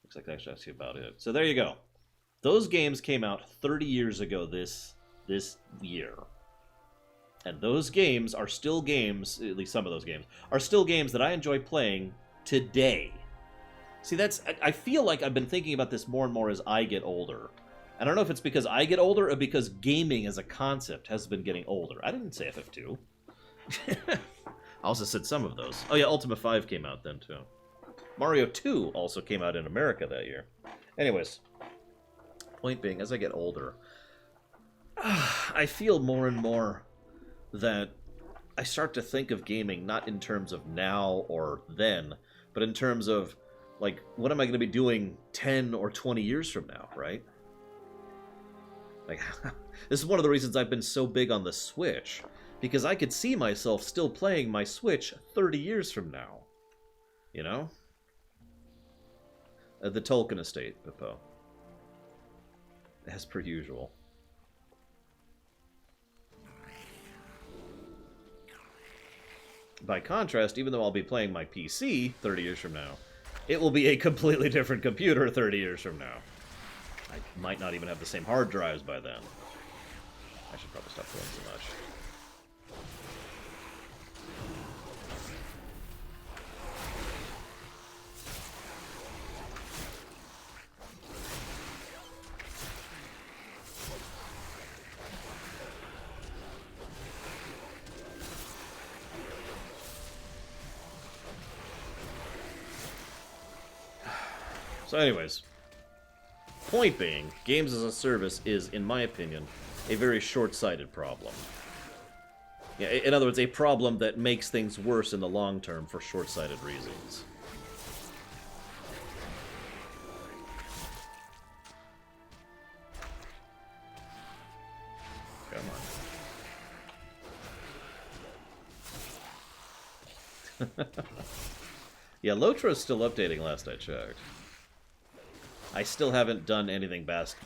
Looks like that's actually about it. So there you go. Those games came out 30 years ago this year. And those games are still games, at least some of those games, are still games that I enjoy playing today. See, I feel like I've been thinking about this more and more as I get older. I don't know if it's because I get older or because gaming as a concept has been getting older. I didn't say FF2. I also said some of those. Oh yeah, Ultima 5 came out then too. Mario 2 also came out in America that year. Anyways, point being, as I get older, I feel more and more that I start to think of gaming not in terms of now or then, but in terms of, like, what am I going to be doing 10 or 20 years from now, right? Like, this is one of the reasons I've been so big on the Switch, because I could see myself still playing my Switch 30 years from now. You know? The Tolkien estate, Pippo. As per usual. By contrast, even though I'll be playing my PC 30 years from now, it will be a completely different computer 30 years from now. I might not even have the same hard drives by then. I should probably stop doing so much. So anyways, point being, games as a service is, in my opinion, a very short-sighted problem. Yeah, in other words, a problem that makes things worse in the long term for short-sighted reasons. Come on. Yeah, Lotra is still updating last I checked. I still haven't done anything past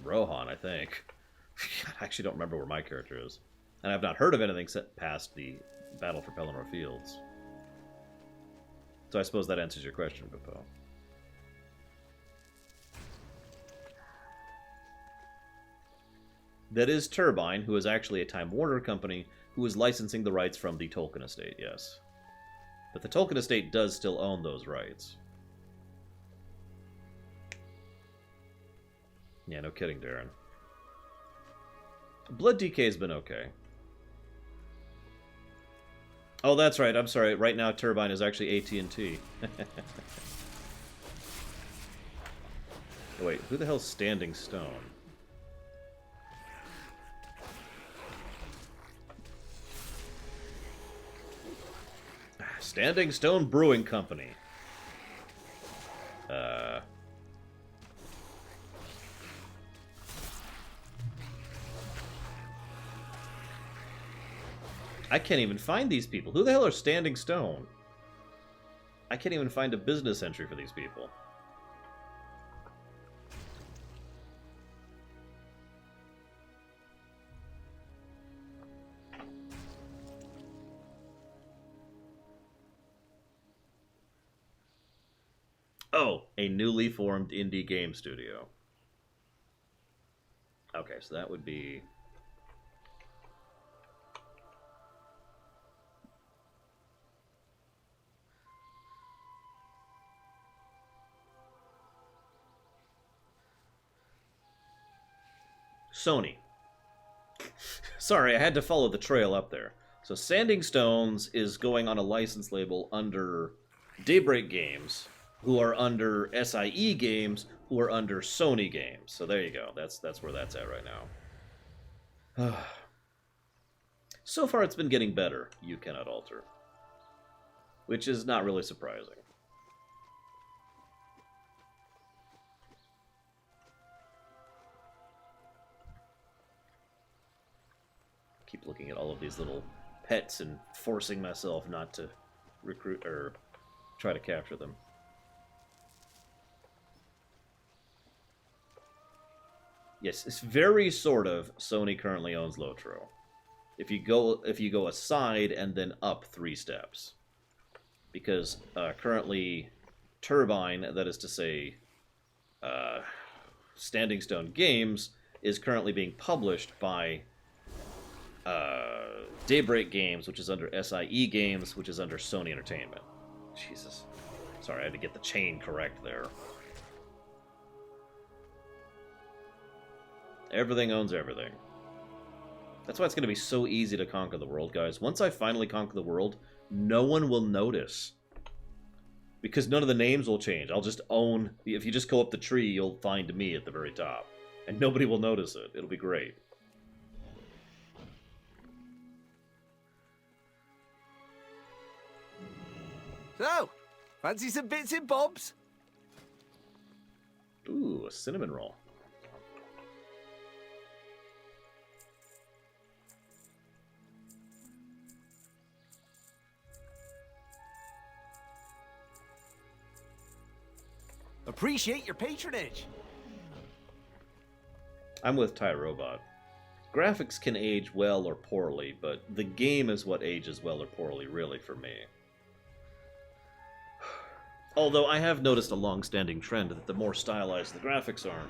Rohan, I think. I actually don't remember where my character is. And I've not heard of anything past the Battle for Pelennor Fields. So I suppose that answers your question, Bippo. That is Turbine, who is actually a Time Warner company, who is licensing the rights from the Tolkien estate, yes. But the Tolkien estate does still own those rights. Yeah, no kidding, Darren. Blood DK has been okay. Oh, that's right. I'm sorry. Right now, Turbine is actually AT&T. Wait, who the hell's Standing Stone? Standing Stone Brewing Company. I can't even find these people. Who the hell are Standing Stone? I can't even find a business entry for these people. Oh, a newly formed indie game studio. Okay, so that would be... Sony. Sorry, I had to follow the trail up there. So Standing Stones is going on a license label under Daybreak Games, who are under SIE Games, who are under Sony Games. So there you go. That's where that's at right now. So far it's been getting better, You Cannot Alter. Which is not really surprising. Keep looking at all of these little pets and forcing myself not to recruit or try to capture them. Yes, it's very sort of Sony currently owns Lotro. If you go aside and then up 3 steps. Because currently Turbine, that is to say Standing Stone Games, is currently being published by Daybreak Games, which is under SIE Games, which is under Sony Entertainment. Jesus. Sorry, I had to get the chain correct there. Everything owns everything. That's why it's going to be so easy to conquer the world, guys. Once I finally conquer the world, no one will notice. Because none of the names will change. I'll just own... If you just go up the tree, you'll find me at the very top. And nobody will notice it. It'll be great. So, fancy some bits and bobs? Ooh, a cinnamon roll. Appreciate your patronage. I'm with Tyrobot. Graphics can age well or poorly, but the game is what ages well or poorly, really, for me. Although I have noticed a long-standing trend that the more stylized the graphics are,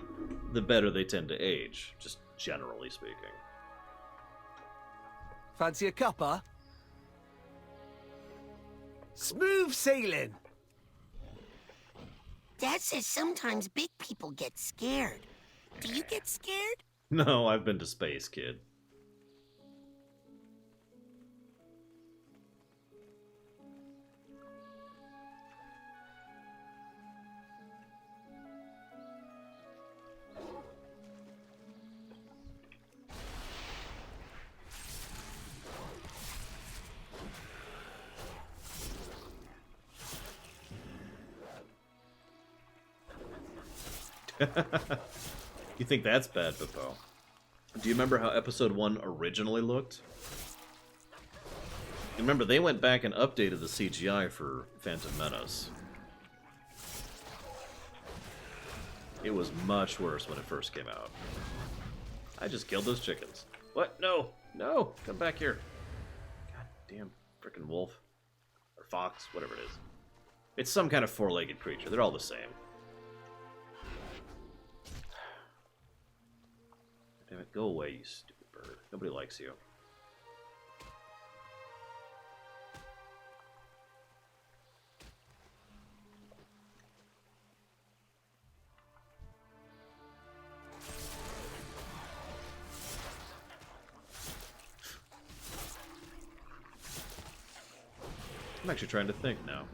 the better they tend to age, just generally speaking. Fancy a cuppa? Smooth sailing. Dad says sometimes big people get scared. Do you get scared? No, I've been to space, kid. You think that's bad, Pippo? Do you remember how episode 1 originally looked? You remember they went back and updated the CGI for Phantom Menace. It was much worse when it first came out. I just killed those chickens. What? No! No! Come back here. God damn frickin' wolf. Or fox, whatever it is. It's some kind of four-legged creature. They're all the same. Damn it, go away, you stupid bird. Nobody likes you. I'm actually trying to think now.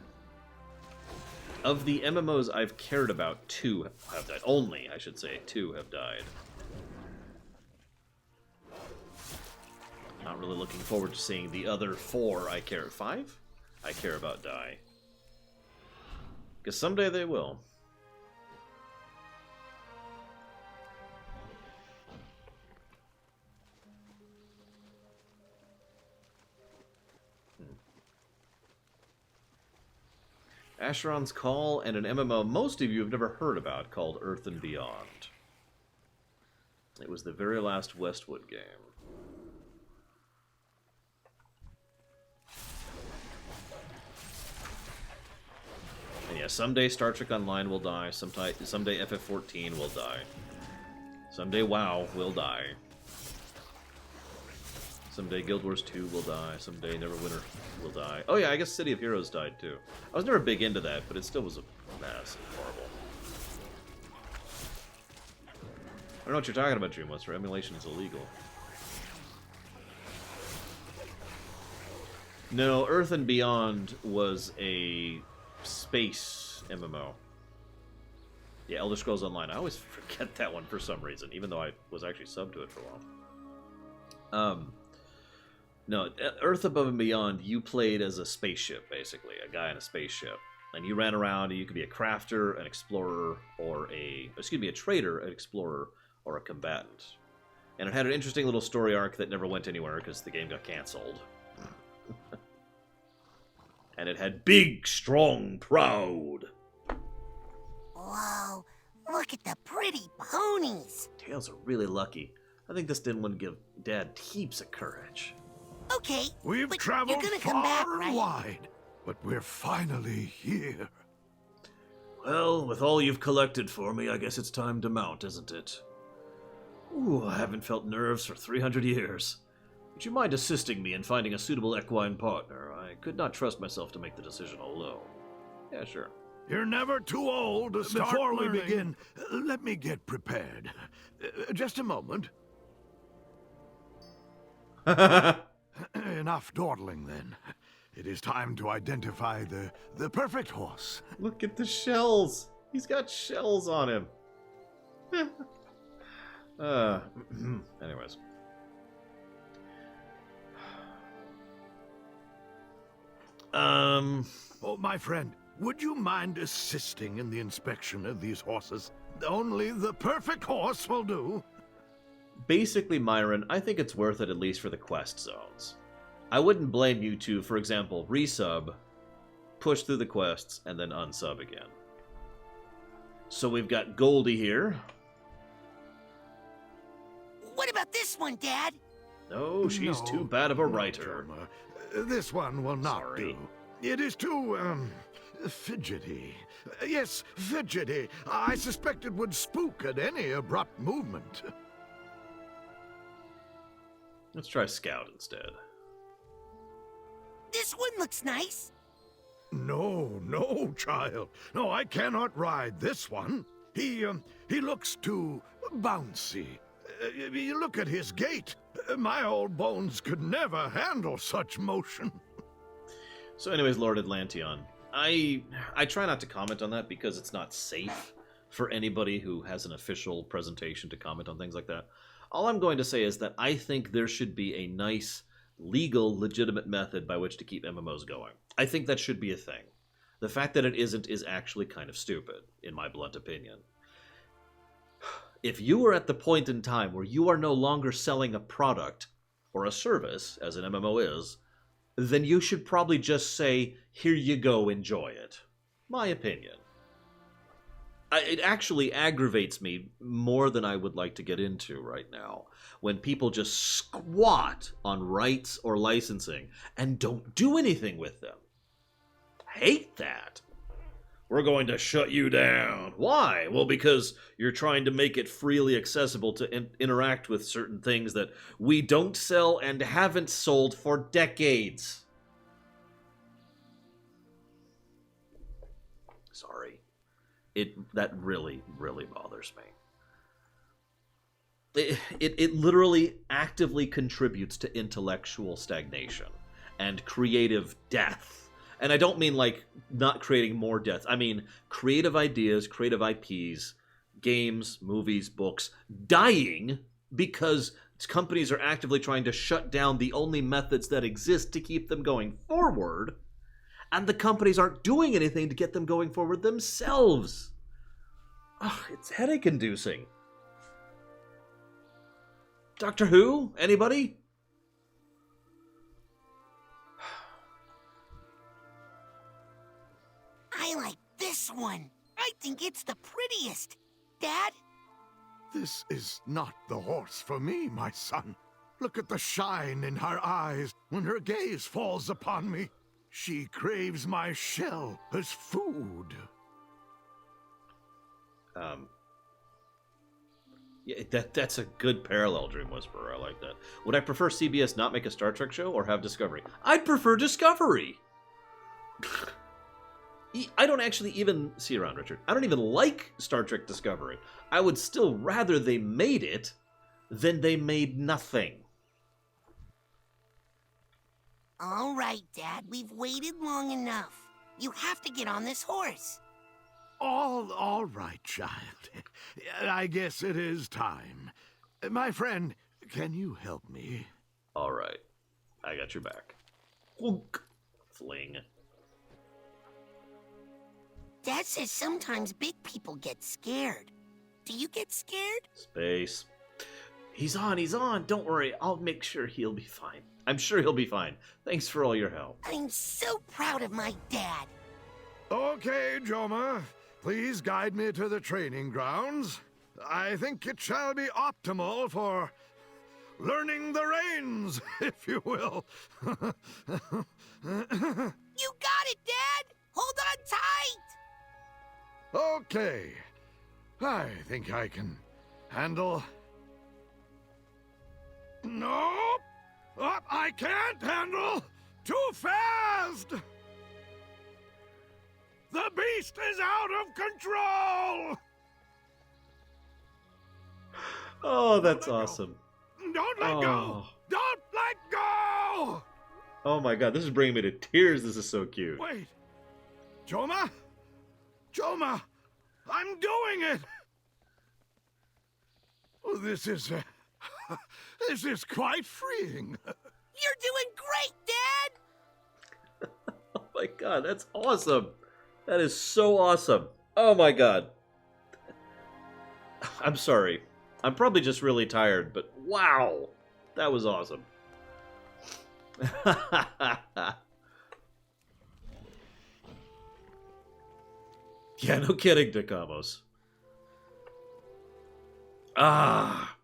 Of the MMOs I've cared about, 2 have died. Only, I should say, 2 have died. Not really looking forward to seeing the other 4 I care... 5? I care about die. Because someday they will. Asheron's Call and an MMO most of you have never heard about called Earth and Beyond. It was the very last Westwood game. And yeah, someday Star Trek Online will die, someday FF14 will die. Someday WoW will die. Someday Guild Wars 2 will die. Someday Neverwinter will die. Oh yeah, I guess City of Heroes died too. I was never big into that, but it still was a mess and horrible. I don't know what you're talking about, Dreamwester. Emulation is illegal. No, Earth and Beyond was a space MMO. Yeah, Elder Scrolls Online. I always forget that one for some reason, even though I was actually subbed to it for a while. No, Earth Above and Beyond, you played as a spaceship, basically. A guy in a spaceship. And you ran around, and you could be a crafter, an explorer, or a trader, an explorer, or a combatant. And it had an interesting little story arc that never went anywhere because the game got canceled. And it had big, strong, proud. Whoa, look at the pretty ponies. Tails are really lucky. I think this didn't want to give Dad heaps of courage. Okay, We've but traveled you're gonna far come back, and right? wide, but we're finally here. Well, with all you've collected for me, I guess it's time to mount, isn't it? Ooh, I haven't felt nerves for 300 years. Would you mind assisting me in finding a suitable equine partner? I could not trust myself to make the decision alone. Yeah, sure. You're never too old to start Before learning. we begin, let me get prepared. Just a moment. Enough dawdling, then. It is time to identify the perfect horse. Look at the shells. He's got shells on him. Anyways. Oh, my friend, would you mind assisting in the inspection of these horses? Only the perfect horse will do. Basically, Myron, I think it's worth it at least for the quest zones. I wouldn't blame you to, for example, resub, push through the quests, and then unsub again. So we've got Goldie here. What about this one, Dad? No, she's too bad of a writer. This one will not Sorry. do. It is too, fidgety. Yes, fidgety. I suspect it would spook at any abrupt movement. Let's try Scout instead. This one looks nice. No, child. No, I cannot ride this one. He looks too bouncy. You look at his gait. My old bones could never handle such motion. So anyways, Lord Atlanteon, I try not to comment on that because it's not safe for anybody who has an official presentation to comment on things like that. All I'm going to say is that I think there should be a nice, legal, legitimate method by which to keep MMOs going. I think that should be a thing. The fact that it isn't is actually kind of stupid, in my blunt opinion. If you are at the point in time where you are no longer selling a product or a service, as an MMO is, then you should probably just say, here you go, enjoy it. My opinion. It actually aggravates me more than I would like to get into right now, when people just squat on rights or licensing and don't do anything with them. I hate that. We're going to shut you down. Why? Well, because you're trying to make it freely accessible to interact with certain things that we don't sell and haven't sold for decades. Sorry. That really, really bothers me. It literally actively contributes to intellectual stagnation and creative death. And I don't mean, like, not creating more death. I mean creative ideas, creative IPs, games, movies, books, dying because companies are actively trying to shut down the only methods that exist to keep them going forward, and the companies aren't doing anything to get them going forward themselves. Ugh, it's headache-inducing. Doctor Who? Anybody? I like this one. I think it's the prettiest. Dad? This is not the horse for me, my son. Look at the shine in her eyes when her gaze falls upon me. She craves my shell as food. Yeah, that's a good parallel, Dream Whisperer. I like that. Would I prefer CBS not make a Star Trek show or have Discovery? I'd prefer Discovery! I don't actually even... See you around, Richard. I don't even like Star Trek Discovery. I would still rather they made it than they made nothing. All right, Dad. We've waited long enough. You have to get on this horse. All right, child. I guess it is time. My friend, can you help me? All right. I got your back. Whoonk. Fling. Dad says sometimes big people get scared. Do you get scared? Space. He's on. Don't worry. I'll make sure he'll be fine. I'm sure he'll be fine. Thanks for all your help. I'm so proud of my dad. Okay, Joma. Please guide me to the training grounds. I think it shall be optimal for learning the reins, if you will. You got it, Dad! Hold on tight! Okay. I think I can handle... Nope! I can't handle! Too fast! The beast is out of control! Oh, that's awesome. Don't let go! Don't let go! Oh my god, this is bringing me to tears. This is so cute. Wait. Joma? Joma! I'm doing it! Oh, this is quite freeing. You're doing great, Dad! Oh my god, that's awesome. That is so awesome. Oh my god. I'm sorry. I'm probably just really tired, but wow. That was awesome. Yeah, no kidding, Nikamos. Ah.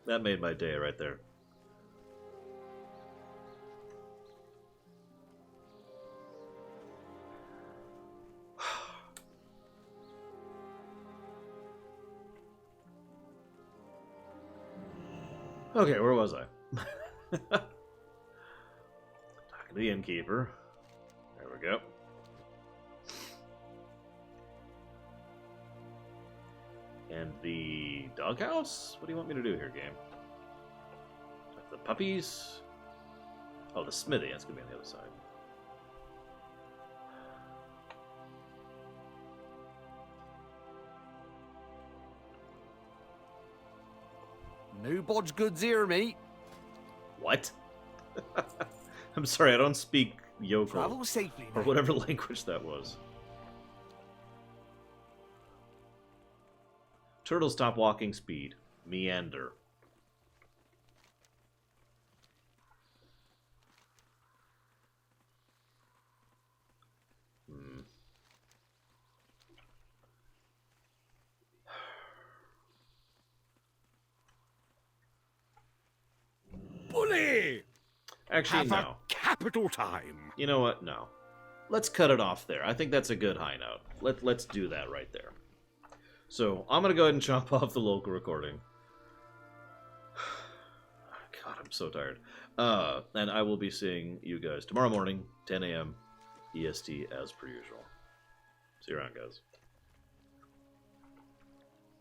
That made my day right there. Okay, where was I? Talking to the innkeeper. There we go. And the doghouse? What do you want me to do here, game? The puppies? Oh, the smithy. That's going to be on the other side. No bodge goods here, mate. What? I'm sorry, I don't speak yokel. Travel safely, or whatever language that was. Turtle stop walking speed. Meander. Bully! Actually, have no. a capital time. You know what? No. Let's cut it off there. I think that's a good high note. Let's do that right there. So, I'm going to go ahead and chop off the local recording. God, I'm so tired. And I will be seeing you guys tomorrow morning, 10 a.m. EST as per usual. See you around, guys.